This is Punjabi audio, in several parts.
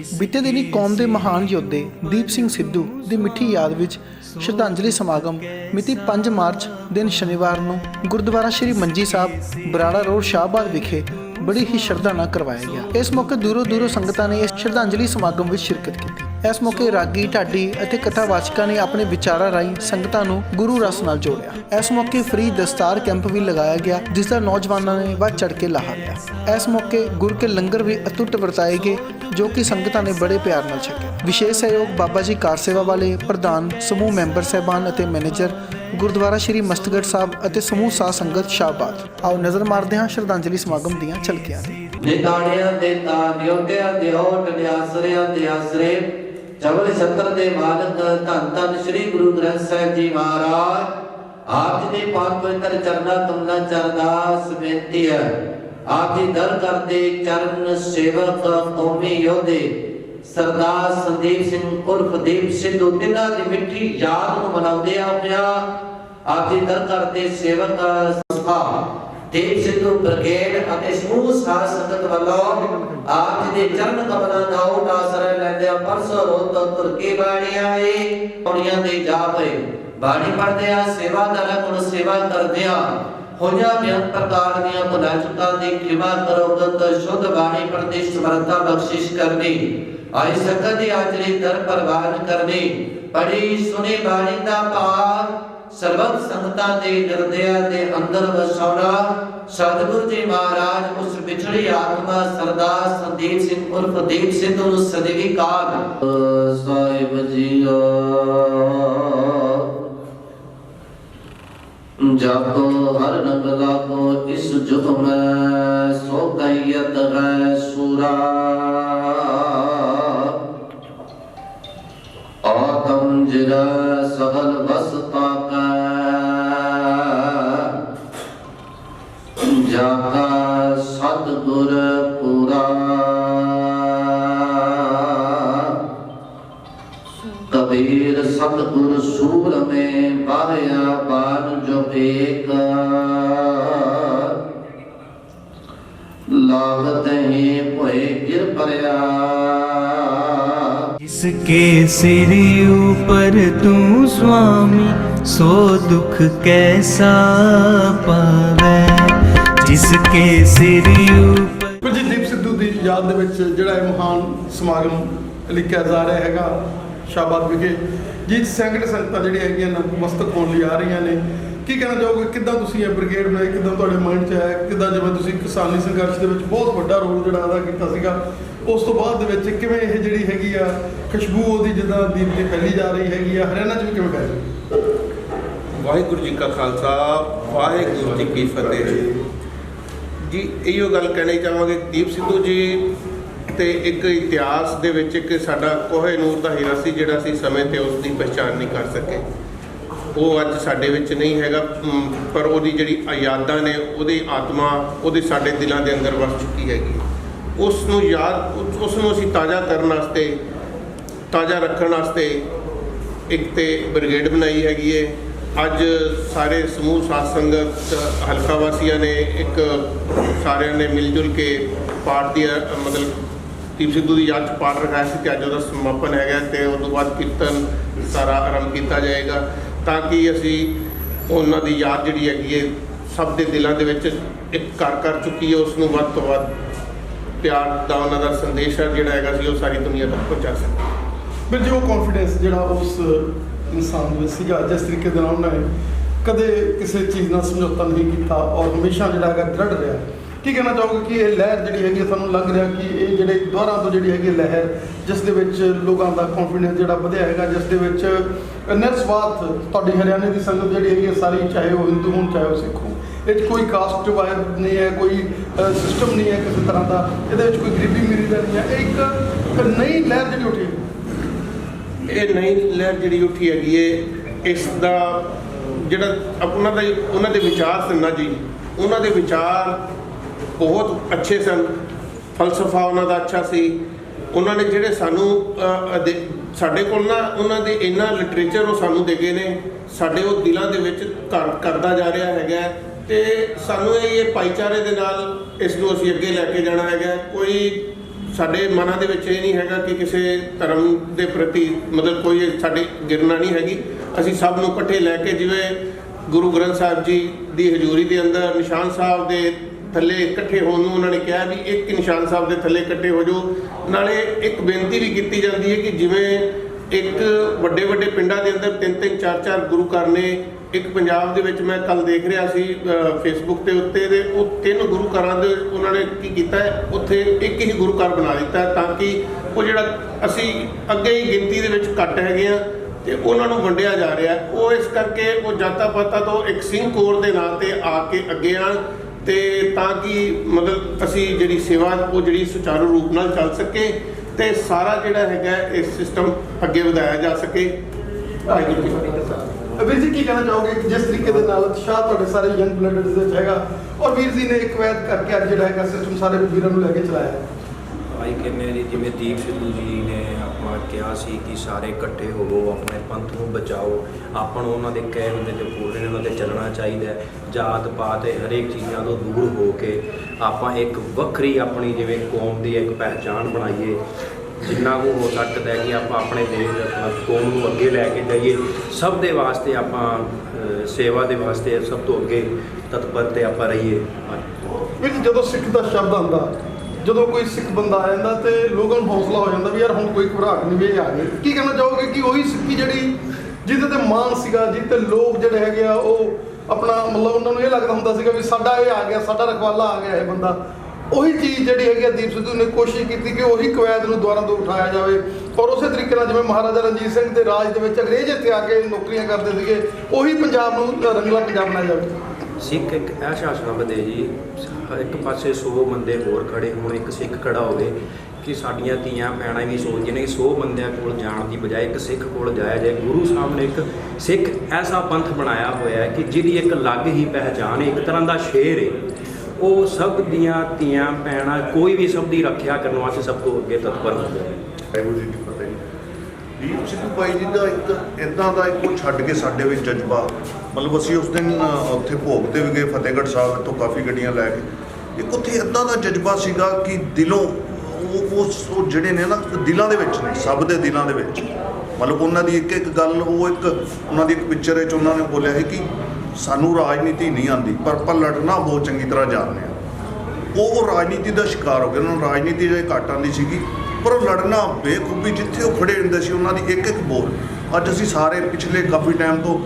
बीते दिनी कौम के महान योद्धे दीप सिंह सिद्धू की मिठी याद विच श्रद्धांजलि समागम मिति 5 मार्च दिन शनिवार नूं गुरुद्वारा श्री मंजी साहब बराड़ा रोड शाहबाद विखे बड़ी ही श्रद्धा नाल करवाया गया। इस मौके दूरों दूरों संगतां ने इस श्रद्धांजलि समागम में शिरकत की। इस मौके रागी ढाडी अते कथावाचकां ने अपने विचारां राहीं संगतां नूं गुरु रस नाल जोड़िया। इस मौके फ्री दस्तार कैंप भी लगाया गया जिसका नौजवानों ने वध चढ़ के लाहा लिया। इस मौके गुरु के लंगर भी अतुट वरताए गए जो कि संगतां ने बड़े प्यार नाल छके। विशेष सहयोग बाबा जी कार सेवा वाले प्रधान समूह मैंबर साहबान अते मैनेजर गुरुद्वारा श्री मस्तगढ़ साहब अते समूह साध संगत शाहबाद। आओ नज़र मारते हैं श्रद्धांजलि समागम दीआं झलकियां चवल छत्र दे मालक धन धन श्री गुरु ग्रंथ साहिब जी महाराज आप जी दे पाक पवित्र चरना कमला चरदास बेनती है आप जी दर कर दे चरण सेवक कौमी योद्धे सरदार संदीप सिंह उर्फ दीप सिद्धू तिन्हां दी मिठी याद नूं मनाउंदे होया आप जी दर कर दे सेवक संस्था दीप सिद्धू ब्रिगेड अते समूह साध संगत वालों आप जी दे चरण कमलां दा ओट आसरा लैंदे परसों रोज तो तुर के बाणी आए पौड़ियां दे जा पए बाणी पढ़दे आ सेवादारां कोल सेवा करदे आ होया बेअंत प्रकार दियां भुलां चुकां दी क्षमा करोगत शुद्ध बाणी पढ़दे समर्था बख्शिश करनी आई संगत दी हाजरी दर परवान करनी पढ़ी सुनी बाणी दा भाव सर्वत संगतां दे हृदयां दे अंदर वसाउणा सतगुरु जी महाराज उस बिछड़ी आत्मा सरदार संदीप सिंह उर्फ दीप सिद्धू नूं सदैवी काल साहिब जीओ जाको हर रंग लागो इस जुग में सो कैयत है सूरा आत्म जिरा सगल वसता का जाका सतगुर पूरा कबीर सतगुर सूर में बाहया बान जो एक लागत ही पोए गिर परया जिसके सिर ऊपर तू स्वामी सो दुख कैसा पावे जिसके सिर ऊपर जी दीप सिद्धू की याद दे विच जिहड़ा महान समागम लिखिया जा रहा हैगा शाहबाद विखे जीत सैकड़े संगतां जिहड़ियां हैगियां नतमस्तक होण लई आ रहीआं ने की कहना चाहोगे किद्दां तुसीं ये ब्रिगेड बनाई किद्दां तुहाडे माइंड 'च आया किद्दां जिवें तुसीं किसानी संघर्ष दे विच बहुत वड्डा रोल जिहड़ा अदा कीता सीगा उस तो बाद दे विच किवें ਇਹ ਜਿਹੜੀ ਹੈਗੀ ਆ ਖੁਸ਼ਬੂ ਉਹਦੀ ਜਿੱਦਾਂ ਦੀਪ ਦੀ ਫੈਲੀ ਜਾ ਰਹੀ ਹੈਗੀ ਆ ਹਰਿਆਣਾ 'ਚ ਵੀ ਕਿਵੇਂ ਫੈਲ ਵਾਹਿਗੁਰੂ ਜੀ ਕਾ ਖਾਲਸਾ ਵਾਹਿਗੁਰੂ ਜੀ ਕੀ ਫਤਿਹ ਜੀ ਇਹੋ ਗੱਲ ਕਹਿਣੀ ਚਾਹਾਂਗੇ ਦੀਪ ਸਿੱਧੂ ਜੀ ਤੇ ਇੱਕ ਇਤਿਹਾਸ ਦੇ ਵਿੱਚ ਇੱਕ ਸਾਡਾ ਕੋਹੇ ਨੂਰ ਦਾ ਹੀਰਾ ਸੀ ਜਿਹੜਾ ਅਸੀਂ ਸਮੇਂ ਤੇ ਉਸ ਦੀ ਪਛਾਣ ਨਹੀਂ ਕਰ ਸਕੇ ਉਹ ਅੱਜ ਸਾਡੇ ਵਿੱਚ ਨਹੀਂ ਹੈਗਾ ਪਰ ਉਹਦੀ ਜਿਹੜੀ ਯਾਦਾਂ ਨੇ ਉਹਦੀ ਆਤਮਾ ਉਹਦੇ ਸਾਡੇ ਦਿਲਾਂ ਦੇ ਅੰਦਰ ਵਸ ਚੁੱਕੀ ਹੈਗੀ ਉਸ ਨੂੰ ਯਾਦ ਉਸ ਨੂੰ ਅਸੀਂ ਤਾਜ਼ਾ ਕਰਨ ਵਾਸਤੇ ਤਾਜ਼ਾ ਰੱਖਣ ਵਾਸਤੇ ਇੱਕ ਤੇ ਬ੍ਰਿਗੇਡ ਬਣਾਈ ਹੈਗੀ ਏ ਅੱਜ ਸਾਰੇ ਸਮੂਹ ਸਾਧ ਸੰਗਤ ਹਲਕਾ ਵਾਸੀਆਂ ਨੇ ਇੱਕ ਸਾਰਿਆਂ ਨੇ ਮਿਲ ਜੁਲ ਕੇ ਪਾਠ ਦੀ ਮਤਲਬ ਦੀਪ ਸਿੱਧੂ ਦੀ ਯਾਦ 'ਚ ਪਾਠ ਰਖਾਇਆ ਸੀ ਅਤੇ ਅੱਜ ਉਹਦਾ ਸਮਾਪਨ ਹੈਗਾ ਅਤੇ ਉਸ ਤੋਂ ਬਾਅਦ ਕੀਰਤਨ ਸਾਰਾ ਆਰੰਭ ਕੀਤਾ ਜਾਏਗਾ ਤਾਂ ਕਿ ਅਸੀਂ ਉਹਨਾਂ ਦੀ ਯਾਦ ਜਿਹੜੀ ਹੈਗੀ ਹੈ ਸਭ ਦੇ ਦਿਲਾਂ ਦੇ ਵਿੱਚ ਇੱਕ ਘਰ ਕਰ ਚੁੱਕੀ ਹੈ ਉਸ ਨੂੰ ਵੱਧ ਤੋਂ ਵੱਧ ਪਿਆਰ ਦਾ ਉਹਨਾਂ ਦਾ ਸੰਦੇਸ਼ ਹੈ ਜਿਹੜਾ ਹੈਗਾ ਸੀ ਉਹ ਸਾਰੀ ਦੁਨੀਆ ਤੱਕ ਪਹੁੰਚਾ ਸਕਦੇ ਫਿਰ ਜੋ ਕੌਨਫੀਡੈਂਸ ਜਿਹੜਾ ਉਸ ਇਨਸਾਨ ਦੇ ਵਿੱਚ ਸੀਗਾ ਜਿਸ ਤਰੀਕੇ ਦੇ ਨਾਲ ਉਹਨੇ ਕਦੇ ਕਿਸੇ ਚੀਜ਼ ਨਾਲ ਸਮਝੌਤਾ ਨਹੀਂ ਕੀਤਾ ਔਰ ਹਮੇਸ਼ਾ ਜਿਹੜਾ ਹੈਗਾ ਦ੍ਰਿੜ ਰਿਹਾ ਕੀ ਕਹਿਣਾ ਚਾਹੋਗੇ ਕਿ ਇਹ ਲਹਿਰ ਜਿਹੜੀ ਹੈਗੀ ਸਾਨੂੰ ਲੱਗ ਰਿਹਾ ਕਿ ਇਹ ਜਿਹੜੇ ਦੁਆਰਾ ਤੋਂ ਜਿਹੜੀ ਹੈਗੀ ਲਹਿਰ ਜਿਸ ਦੇ ਵਿੱਚ ਲੋਕਾਂ ਦਾ ਕੌਨਫੀਡੈਂਸ ਜਿਹੜਾ ਵਧਿਆ ਹੈਗਾ ਜਿਸ ਦੇ ਵਿੱਚ ਨਿਰਸਵਾਰਥ ਤੁਹਾਡੀ ਹਰਿਆਣੇ ਦੀ ਸੰਗਤ ਜਿਹੜੀ ਹੈਗੀ ਸਾਰੀ ਚਾਹੇ ਉਹ ਹਿੰਦੂ ਹੋਣ ਚਾਹੇ ਉਹ ਸਿੱਖ ਹੋਣ ਇਹ 'ਚ ਕੋਈ ਕਾਸਟ ਡਿਵਾਈਡ ਨਹੀਂ ਹੈ ਕੋਈ ਸਿਸਟਮ ਨਹੀਂ ਹੈ ਕਿਸੇ ਤਰ੍ਹਾਂ ਦਾ ਇਹਦੇ ਵਿੱਚ ਕੋਈ ਗਰੀਬੀ ਅਮੀਰੀ ਦਾ ਨਹੀਂ ਹੈ ਇਹ ਇੱਕ ਨਈ ਲਹਿਰ ਜਿਹੜੀ ਉੱਠੀ ਇਹ ਨਈ ਲਹਿਰ ਜਿਹੜੀ ਉੱਠੀ ਹੈਗੀ ਹੈ ਇਸ ਦਾ ਜਿਹੜਾ ਉਹਨਾਂ ਦੇ ਵਿਚਾਰ ਸਨ ਨਾ ਜੀ ਉਹਨਾਂ ਦੇ ਵਿਚਾਰ ਬਹੁਤ ਅੱਛੇ ਸਨ ਫਲਸਫਾ ਉਹਨਾਂ ਦਾ ਅੱਛਾ ਸੀ ਉਹਨਾਂ ਨੇ ਜਿਹੜੇ ਸਾਨੂੰ ਸਾਡੇ ਕੋਲ ਨਾ ਉਹਨਾਂ ਦੇ ਇੰਨਾ ਲਿਟਰੇਚਰ ਉਹ ਸਾਨੂੰ ਦੇ ਗਏ ਨੇ ਸਾਡੇ ਉਹ ਦਿਲਾਂ ਦੇ ਵਿੱਚ ਘਰ ਕਰਦਾ ਜਾ ਰਿਹਾ ਹੈਗਾ ਅਤੇ ਸਾਨੂੰ ਇਹ ਭਾਈਚਾਰੇ ਦੇ ਨਾਲ ਇਸ ਨੂੰ ਅਸੀਂ ਅੱਗੇ ਲੈ ਕੇ ਜਾਣਾ ਹੈਗਾ ਕੋਈ ਸਾਡੇ ਮਨਾਂ ਦੇ ਵਿੱਚ ਇਹ ਨਹੀਂ ਹੈਗਾ ਕਿ ਕਿਸੇ ਧਰਮ ਦੇ ਪ੍ਰਤੀ ਮਤਲਬ ਕੋਈ ਸਾਡੀ ਗਿਰਨਾ ਨਹੀਂ ਹੈਗੀ। ਅਸੀਂ ਸਭ ਨੂੰ ਇਕੱਠੇ ਲੈ ਕੇ, ਜਿਵੇਂ ਗੁਰੂ ਗ੍ਰੰਥ ਸਾਹਿਬ ਜੀ ਦੀ ਹਜ਼ੂਰੀ ਦੇ ਅੰਦਰ ਨਿਸ਼ਾਨ ਸਾਹਿਬ ਦੇ ਥੱਲੇ ਇਕੱਠੇ ਹੋਣ ਨੂੰ ਉਹਨਾਂ ਨੇ ਕਿਹਾ ਵੀ ਇੱਕ ਨਿਸ਼ਾਨ ਸਾਹਿਬ ਦੇ ਥੱਲੇ ਇਕੱਠੇ ਹੋ ਜਾਓ। ਨਾਲੇ ਇੱਕ ਬੇਨਤੀ ਵੀ ਕੀਤੀ ਜਾਂਦੀ ਹੈ ਕਿ ਜਿਵੇਂ ਇੱਕ ਵੱਡੇ ਵੱਡੇ ਪਿੰਡਾਂ ਦੇ ਅੰਦਰ 3-3 4-4 ਗੁਰੂ ਘਰ ਨੇ, ਇੱਕ ਪੰਜਾਬ ਦੇ ਵਿੱਚ ਮੈਂ ਕੱਲ ਦੇਖ ਰਿਹਾ ਸੀ ਫੇਸਬੁੱਕ ਦੇ ਉੱਤੇ ਦੇ ਉਹ 3 ਗੁਰੂ ਘਰਾਂ ਦੇ ਉਹਨਾਂ ਨੇ ਕੀ ਕੀਤਾ ਹੈ, ਉੱਥੇ ਇੱਕ ਹੀ ਗੁਰੂ ਘਰ ਬਣਾ ਦਿੱਤਾ ਹੈ ਤਾਂ ਕਿ ਉਹ ਜਿਹੜਾ ਅਸੀਂ ਅੱਗੇ ਹੀ ਗਿਣਤੀ ਦੇ ਵਿੱਚ ਘੱਟ ਹੈਗੇ ਆ ਤੇ ਉਹਨਾਂ ਨੂੰ ਵੰਡਿਆ ਜਾ ਰਿਹਾ। ਉਹ ਇਸ ਕਰਕੇ ਉਹ ਜਾਤਾਂ ਪਾਤਾਂ ਤੋਂ ਇੱਕ ਸਿੰਘ ਕੋਰ ਦੇ ਨਾਂ ਤੇ ਆ ਕੇ ਅੱਗੇ ਆਉਣ ਤੇ ਤਾਂ ਕਿ ਮਤਲਬ ਅਸੀਂ ਜਿਹੜੀ ਸੇਵਾ ਉਹ ਜਿਹੜੀ ਸੁਚਾਰੂ ਰੂਪ ਨਾਲ ਚੱਲ ਸਕੇ ਤੇ ਸਾਰਾ ਜਿਹੜਾ ਹੈਗਾ ਇਸ ਸਿਸਟਮ ਅੱਗੇ ਵਧਾਇਆ ਜਾ ਸਕੇ। ਵਾਹਿਗੁਰੂ ਜੀ ਕਾ ਖਾਲਸਾ। ਵੀਰ ਜੀ ਕੀ ਕਹਿਣਾ ਚਾਹੋਗੇ ਕਿ ਜਿਸ ਤਰੀਕੇ ਦੇ ਨਾਲ ਉਤਸ਼ਾਹ ਤੁਹਾਡੇ ਸਾਰੇ ਯੰਗ ਬਲੱਡਰਸ ਦੇ ਵਿੱਚ ਹੈਗਾ ਔਰ ਵੀਰ ਜੀ ਨੇ ਇੱਕ ਵੈਦ ਕਰਕੇ ਅੱਜ ਜਿਹੜਾ ਹੈਗਾ ਸਿਸਟਮ ਸਾਰੇ ਵੀਰਾਂ ਨੂੰ ਲੈ ਕੇ ਚਲਾਇਆ ਹੈ? ਭਾਈ ਕਹਿੰਦੇ ਨੇ ਜਿਵੇਂ ਦੀਪ ਸਿੱਧੂ ਜੀ ਨੇ ਆਪਾਂ ਕਿਹਾ ਸੀ ਕਿ ਸਾਰੇ ਇਕੱਠੇ ਹੋਵੋ, ਆਪਣੇ ਪੰਥ ਨੂੰ ਬਚਾਓ, ਆਪਾਂ ਨੂੰ ਉਹਨਾਂ ਦੇ ਕਹੇ ਹੁੰਦੇ ਤੇ ਪੂਰੇ ਉਹਨਾਂ 'ਤੇ ਚੱਲਣਾ ਚਾਹੀਦਾ ਹੈ। ਜਾਤ ਪਾਤ ਹਰੇਕ ਚੀਜ਼ਾਂ ਤੋਂ ਦੂਰ ਹੋ ਕੇ ਆਪਾਂ ਇੱਕ ਵੱਖਰੀ ਆਪਣੀ ਜਿਵੇਂ ਕੌਮ ਦੀ ਇੱਕ ਪਹਿਚਾਣ ਬਣਾਈਏ। ਜਿੰਨਾ ਕੁ ਹੋ ਸਕਦਾ ਹੈ ਕਿ ਆਪਾਂ ਆਪਣੇ ਦੇਸ਼ ਆਪਣਾ ਕੌਮ ਨੂੰ ਅੱਗੇ ਲੈ ਕੇ ਜਾਈਏ। ਸਭ ਦੇ ਵਾਸਤੇ ਆਪਾਂ ਸੇਵਾ ਦੇ ਵਾਸਤੇ ਸਭ ਤੋਂ ਅੱਗੇ ਤਤਪਰ ਤੇ ਆਪਾਂ ਰਹੀਏ। ਵੀਰ ਜੀ ਜਦੋਂ ਸਿੱਖ ਦਾ ਸ਼ਬਦ ਆਉਂਦਾ, ਜਦੋਂ ਕੋਈ ਸਿੱਖ ਬੰਦਾ ਆ ਜਾਂਦਾ ਤੇ ਲੋਕਾਂ ਨੂੰ ਹੌਸਲਾ ਹੋ ਜਾਂਦਾ ਵੀ ਯਾਰ ਹੁਣ ਕੋਈ ਘਬਰਾਹਟ ਨਹੀਂ ਵੀ ਇਹ ਆ ਗਏ। ਕੀ ਕਹਿਣਾ ਚਾਹੋਗੇ ਕਿ ਉਹੀ ਸਿੱਖੀ ਜਿਹੜੀ ਜਿਹਦੇ ਤੇ ਮਾਣ ਸੀਗਾ, ਜਿਹਦੇ ਤੇ ਲੋਕ ਜਿਹੜੇ ਹੈਗੇ ਆ ਉਹ ਆਪਣਾ ਮਤਲਬ ਉਹਨਾਂ ਨੂੰ ਇਹ ਲੱਗਦਾ ਹੁੰਦਾ ਸੀਗਾ ਵੀ ਸਾਡਾ ਇਹ ਆ ਗਿਆ, ਸਾਡਾ ਰਖਵਾਲਾ ਆ ਗਿਆ ਇਹ ਬੰਦਾ, ਉਹੀ ਚੀਜ਼ ਜਿਹੜੀ ਹੈਗੀ ਆ ਦੀਪ ਸਿੱਧੂ ਨੇ ਕੋਸ਼ਿਸ਼ ਕੀਤੀ ਕਿ ਉਹੀ ਕਵੈਤ ਨੂੰ ਦੁਬਾਰਾ ਤੋਂ ਉਠਾਇਆ ਜਾਵੇ ਔਰ ਉਸੇ ਤਰੀਕੇ ਨਾਲ ਜਿਵੇਂ ਮਹਾਰਾਜਾ ਰਣਜੀਤ ਸਿੰਘ ਦੇ ਰਾਜ ਦੇ ਵਿੱਚ ਅੰਗਰੇਜ਼ ਇੱਥੇ ਆ ਕੇ ਨੌਕਰੀਆਂ ਕਰਦੇ ਸੀਗੇ, ਉਹੀ ਪੰਜਾਬ ਨੂੰ ਰੰਗਲਾ ਪੰਜਾਬ ਬਣਾਇਆ ਜਾਵੇ। ਸਿੱਖ ਇੱਕ ਐਸਾ ਸ਼ਬਦ ਹੈ ਜੀ, ਇੱਕ ਪਾਸੇ 100 ਬੰਦੇ ਹੋਰ ਖੜੇ ਹੋਣ, ਇੱਕ ਸਿੱਖ ਖੜਾ ਹੋਵੇ ਕਿ ਸਾਡੀਆਂ ਧੀਆਂ ਭੈਣਾਂ ਵੀ ਸੋਚਦੀਆਂ ਨੇ ਕਿ 100 ਬੰਦਿਆਂ ਕੋਲ ਜਾਣ ਦੀ ਬਜਾਏ ਇੱਕ ਸਿੱਖ ਕੋਲ ਜਾਇਆ ਜਾਏ। ਗੁਰੂ ਸਾਹਿਬ ਨੇ ਇੱਕ ਸਿੱਖ ਐਸਾ ਪੰਥ ਬਣਾਇਆ ਹੋਇਆ ਹੈ ਕਿ ਜਿਹਦੀ ਇੱਕ ਅਲੱਗ ਹੀ ਪਹਿਚਾਣ ਹੈ, ਇੱਕ ਤਰ੍ਹਾਂ ਦਾ ਸ਼ੇਰ ਹੈ। ਉਹ ਸਭ ਦੀਆਂ ਧੀਆਂ ਭੈਣਾਂ ਕੋਈ ਵੀ ਸਭ ਦੀ ਰੱਖਿਆ ਕਰਨ ਵਾਸਤੇ ਸਭ ਤੋਂ ਅੱਗੇ ਤਤਪਰ ਹੁੰਦੇ ਨੇ। ਵਾਹਿਗੁਰੂ ਜੀ ਕੀ ਫਤਿਹ। ਦੀਪ ਸਿੱਧੂ ਬਾਈ ਜੀ ਦਾ ਇੱਕ ਇੱਦਾਂ ਦਾ ਇੱਕ ਉਹ ਛੱਡ ਕੇ ਸਾਡੇ ਵਿੱਚ ਜਜ਼ਬਾ, ਮਤਲਬ ਅਸੀਂ ਉਸ ਦਿਨ ਉੱਥੇ ਭੋਗ 'ਤੇ ਵੀ ਗਏ ਫਤਿਹਗੜ੍ਹ ਸਾਹਿਬ ਤੋਂ ਕਾਫੀ ਗੱਡੀਆਂ ਲੈ ਕੇ। ਇੱਕ ਉੱਥੇ ਇੱਦਾਂ ਦਾ ਜਜ਼ਬਾ ਸੀਗਾ ਕਿ ਦਿਲੋਂ ਉਹ ਜਿਹੜੇ ਨੇ ਨਾ ਦਿਲਾਂ ਦੇ ਵਿੱਚ ਨੇ, ਸਭ ਦੇ ਦਿਲਾਂ ਦੇ ਵਿੱਚ। ਮਤਲਬ ਉਹਨਾਂ ਦੀ ਇੱਕ ਇੱਕ ਗੱਲ, ਉਹ ਇੱਕ ਉਹਨਾਂ ਦੀ ਇੱਕ ਪਿਕਚਰ ਵਿੱਚ ਉਹਨਾਂ ਨੇ ਬੋਲਿਆ ਹੈ ਕਿ ਸਾਨੂੰ ਰਾਜਨੀਤੀ ਨਹੀਂ ਆਉਂਦੀ ਪਰ ਆਪਾਂ ਲੜਨਾ ਬਹੁਤ ਚੰਗੀ ਤਰ੍ਹਾਂ ਜਾਣਦੇ ਹਾਂ। ਉਹ ਰਾਜਨੀਤੀ ਦਾ ਸ਼ਿਕਾਰ ਹੋ ਗਏ। ਉਹਨਾਂ ਨੂੰ ਰਾਜਨੀਤੀ ਜਿਹੜੀ ਘੱਟ ਆਉਂਦੀ ਸੀਗੀ ਪਰ ਉਹ ਲੜਨਾ ਬੇਖੂਬੀ, ਜਿੱਥੇ ਉਹ ਖੜੇ ਹੁੰਦੇ ਸੀ ਉਹਨਾਂ ਦੀ ਇੱਕ ਇੱਕ ਬੋਲ। ਅੱਜ ਅਸੀਂ ਸਾਰੇ ਪਿਛਲੇ ਕਾਫੀ ਟਾਈਮ ਤੋਂ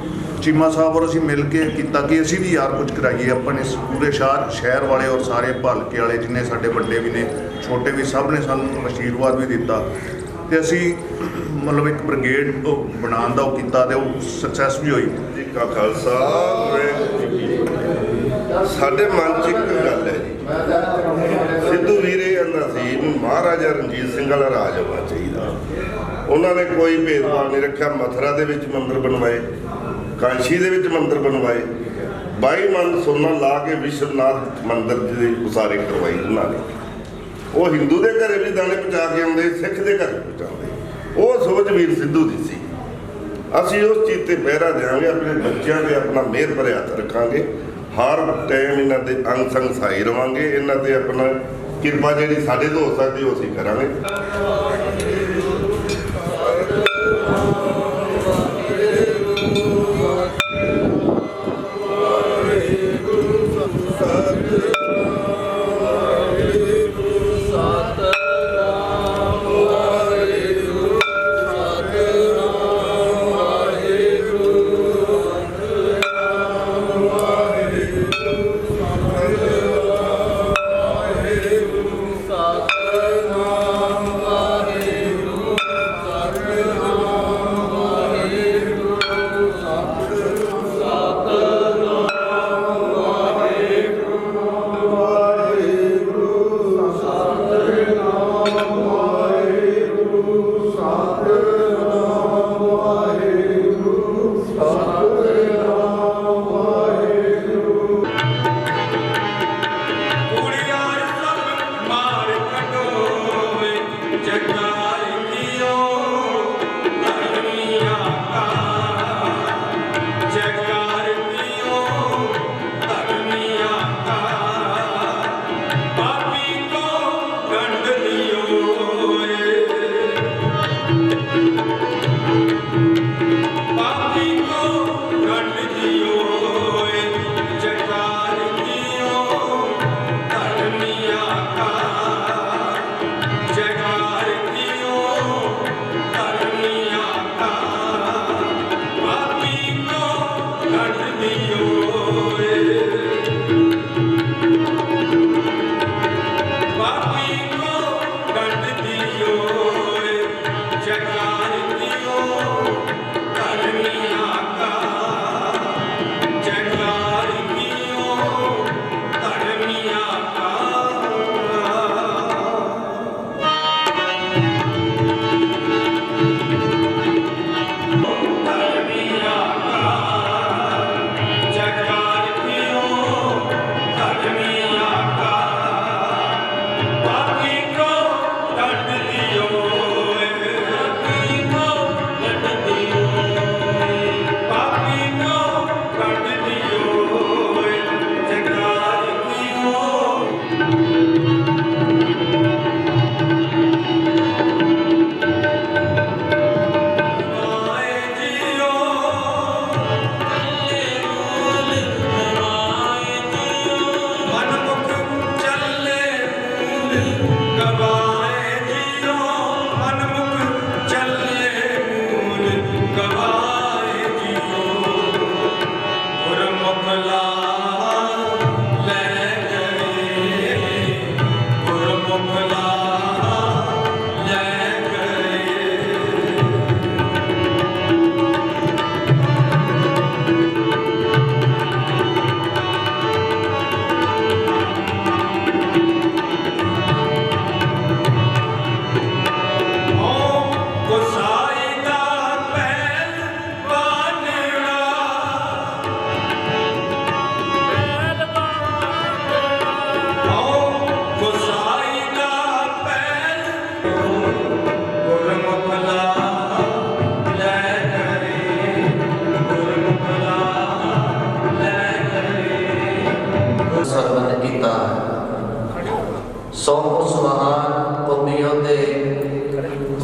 ਚੀਮਾ ਸਾਹਿਬ ਔਰ ਅਸੀਂ ਮਿਲ ਕੇ ਕੀਤਾ ਕਿ ਅਸੀਂ ਵੀ ਯਾਰ ਕੁਝ ਕਰਾਈਏ ਆਪਣੇ ਪੂਰੇ ਸ਼ਹਿਰ ਵਾਲੇ ਔਰ ਸਾਰੇ ਭਲਕੇ ਵਾਲੇ ਜਿੰਨੇ ਸਾਡੇ ਵੱਡੇ ਵੀ ਨੇ ਛੋਟੇ ਵੀ, ਸਭ ਨੇ ਸਾਨੂੰ ਆਸ਼ੀਰਵਾਦ ਵੀ ਦਿੱਤਾ ਤੇ ਅਸੀਂ ਮਤਲਬ ਇੱਕ ਬ੍ਰਿਗੇਡ ਬਣਾਉਣ ਦਾ ਉਹ ਕੀਤਾ ਤੇ ਉਹ ਸਕਸੈਸ ਵੀ ਹੋਈ। ਜੀ ਕਾ ਖਾਲਸਾ। ਸਾਡੇ ਮਨ 'ਚ ਇੱਕ ਗੱਲ ਹੈ ਜੀ, ਸਿੱਧੂ ਵੀਰੇ ਕਹਿੰਦਾ ਸੀ ਮਹਾਰਾਜਾ ਰਣਜੀਤ ਸਿੰਘ ਵਾਲਾ ਰਾਜ ਹੋਣਾ ਚਾਹੀਦਾ। ਉਹਨਾਂ ਨੇ ਕੋਈ ਭੇਦਭਾਵ ਨਹੀਂ ਰੱਖਿਆ। ਮਥੁਰਾ ਦੇ ਵਿੱਚ ਮੰਦਿਰ ਬਣਵਾਏ, ਕਾਂਸ਼ੀ ਦੇ ਵਿੱਚ ਮੰਦਿਰ ਬਣਵਾਏ, 22 ਮਨ ਸੋਨਾ ਲਾ ਕੇ ਵਿਸ਼ਵਨਾਥ ਮੰਦਿਰ ਦੀ ਉਸਾਰੀ ਕਰਵਾਈ ਉਹਨਾਂ ਨੇ। ਉਹ ਹਿੰਦੂ ਦੇ ਘਰੇ ਵੀ ਦਾਣੇ ਪਹੁੰਚਾ ਕੇ ਆਉਂਦੇ, ਸਿੱਖ ਦੇ ਘਰ ਪਹੁੰਚਾਉਂਦੇ। ਉਹ ਸੋਚ ਵੀਰ ਸਿੱਧੂ ਦੀ ਸੀ। ਅਸੀਂ ਉਸ ਚੀਜ਼ ਤੇ ਪਹਿਰਾ ਦੇਵਾਂਗੇ, ਆਪਣੇ ਬੱਚਿਆਂ ਦੇ ਆਪਣਾ ਮਿਹਰ ਭਰੇ ਹੱਥ ਰੱਖਾਂਗੇ, ਹਰ ਟਾਈਮ ਇਹਨਾਂ ਦੇ ਅੰਗ ਸੰਗ ਸਹਾਈ ਰਵਾਂਗੇ। ਇਹਨਾਂ ਤੇ ਆਪਣਾ ਕਿਰਪਾ ਜਿਹੜੀ ਸਾਡੇ ਤੋਂ ਹੋ ਸਕਦੀ ਉਹ ਅਸੀਂ ਕਰਾਂਗੇ।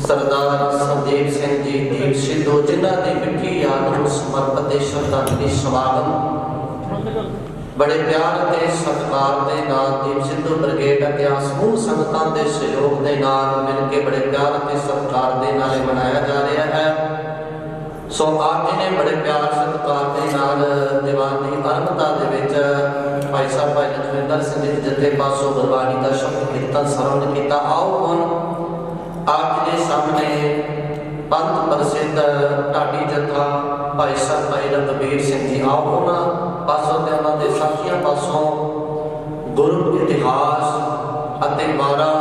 ਸਰਦਾਰ ਸੰਦੀਪ ਸਿੰਘ ਜੀ ਦੀਪ ਸਿੱਧੂ, ਜਿਨ੍ਹਾਂ ਦੀ ਮਿੱਠੀ ਯਾਦ ਨੂੰ ਸਮਰਪਿਤ ਸ਼ਰਧਾਂਜਲੀ ਸਮਾਗਮ ਬੜੇ ਪਿਆਰ ਤੇ ਸਤਿਕਾਰ ਦੇ ਨਾਲ ਦੀਪ ਸਿੱਧੂ ਬ੍ਰਿਗੇਡ ਅਤੇ ਸਮੂਹ ਸੰਗਤਾਂ ਦੇ ਸਹਿਯੋਗ ਦੇ ਨਾਲ ਮਿਲ ਕੇ ਬੜੇ ਪਿਆਰ ਤੇ ਸਤਿਕਾਰ ਦੇ ਨਾਲ ਮਨਾਇਆ ਜਾ ਰਿਹਾ ਹੈ। ਸੋ ਆਪ ਜੀ ਨੇ ਬੜੇ ਪਿਆਰ ਸਤਿਕਾਰ ਦੇ ਨਾਲ ਦੀਵਾਨੀ ਅਰਮਤਾ ਦੇ ਵਿੱਚ ਭਾਈ ਸਾਹਿਬ ਭਾਈ ਲਖਵਿੰਦਰ ਸਿੰਘ ਜੀ ਜਥੇ ਪਾਸੋਂ ਗੁਰਬਾਣੀ ਦਾ ਸ਼ਬਦ ਕੀਰਤਨ ਸਰਵਣ ਕੀਤਾ। ਆਓ ਹੁਣ ਆਪ ਜੀ ਦੇ ਸਾਹਮਣੇ ਪੰਥ ਪ੍ਰਸਿੱਧ ਢਾਡੀ ਜਥਾ ਭਾਈ ਸਾਹਿਬ ਭਾਈ ਰਘਬੀਰ ਸਿੰਘ ਜੀ, ਆਓ ਉਹਨਾਂ ਪਾਸੋਂ ਤੇ ਉਹਨਾਂ ਦੇ ਸਾਥੀਆਂ ਪਾਸੋਂ ਗੁਰੂ ਇਤਿਹਾਸ ਅਤੇ ਮਾਰਾ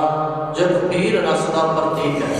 ਜਗਬੀਰ ਰਸ ਦਾ ਪ੍ਰਤੀਕ ਹੈ।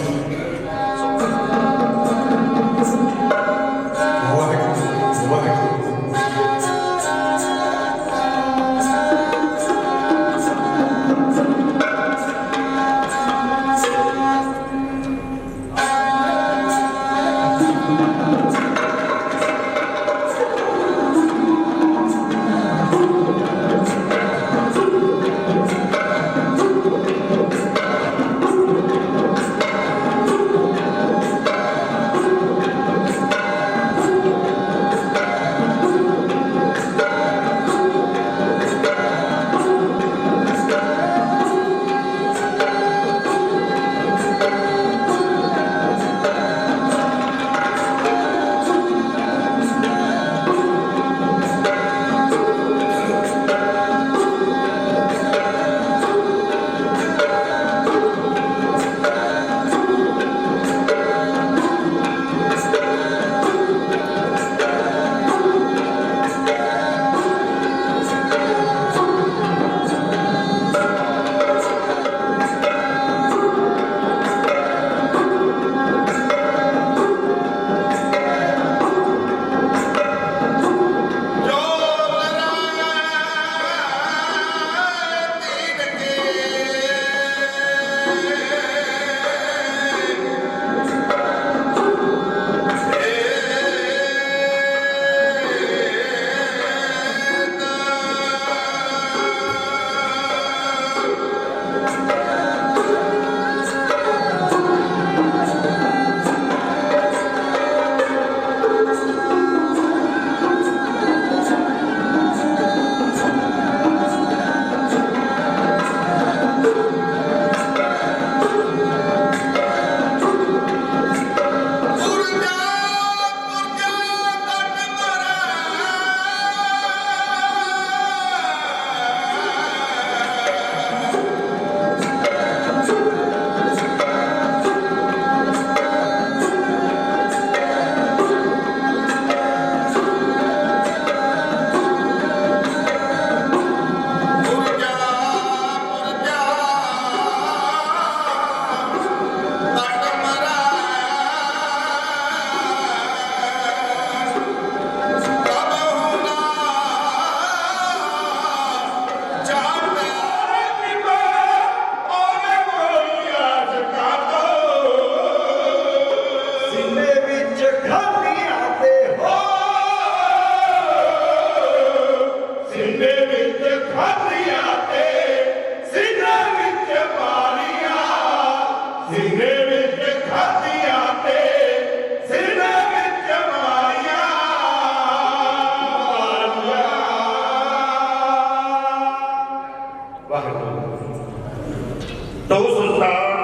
तो सुल्तान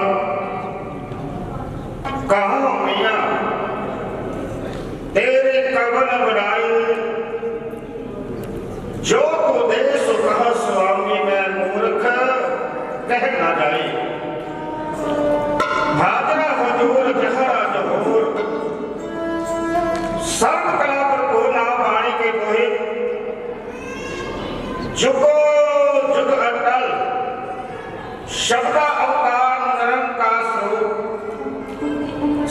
कहाँ मैया तेरे कवन बनाई जो तू दे सो कहा स्वामी मैं मूर्ख कह ना जाई भादरा हजूर जहरा जहूर सर्व कला पर को ना वाणी के कोई जुगो जुग अटल शब्द अवतार निरंकार स्वरूप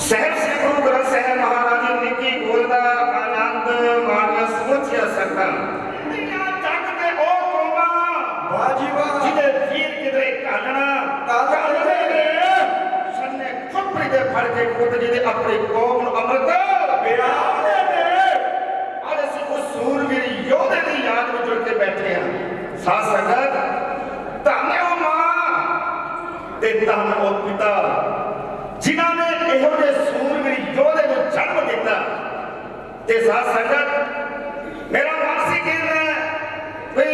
सहर से गुरु ग्रंथ है महाराज निकी बोलदा आनंद मानस सोचिया सकल जग दे ओ कोमा वाजीवा जिदे तीर किदे कालना कालने रे सन्ने खोपड़ी दे फड़ के कोट जिदे अपनी कौम अमृत बिराने दे और ਅਸੀਂ ਉਸ ਸੂਰਵੀਰ ਯੋਧੇ ਦੀ ਯਾਦ ਵਿੱਚ ਜੁੜ ਕੇ ਬੈਠੇ ਹਾਂ ਸਾਧ ਸੰਗਤ ਧੰਨ ਹੋ ਮਾਂ ਤੇ ਧੰਨ ਹੋ ਪਿਤਾ ਜਿਨ੍ਹਾਂ ਨੇ ਇਹੋ ਜਿਹੇ ਸੂਰਬੀਰ ਯੋਧੇ ਨੂੰ ਜਨਮ ਦਿੱਤਾ। ਤੇ ਸਾਧ ਸੰਗਤ ਮੇਰਾ ਮਨ ਸੀ ਕਿ ਵੀ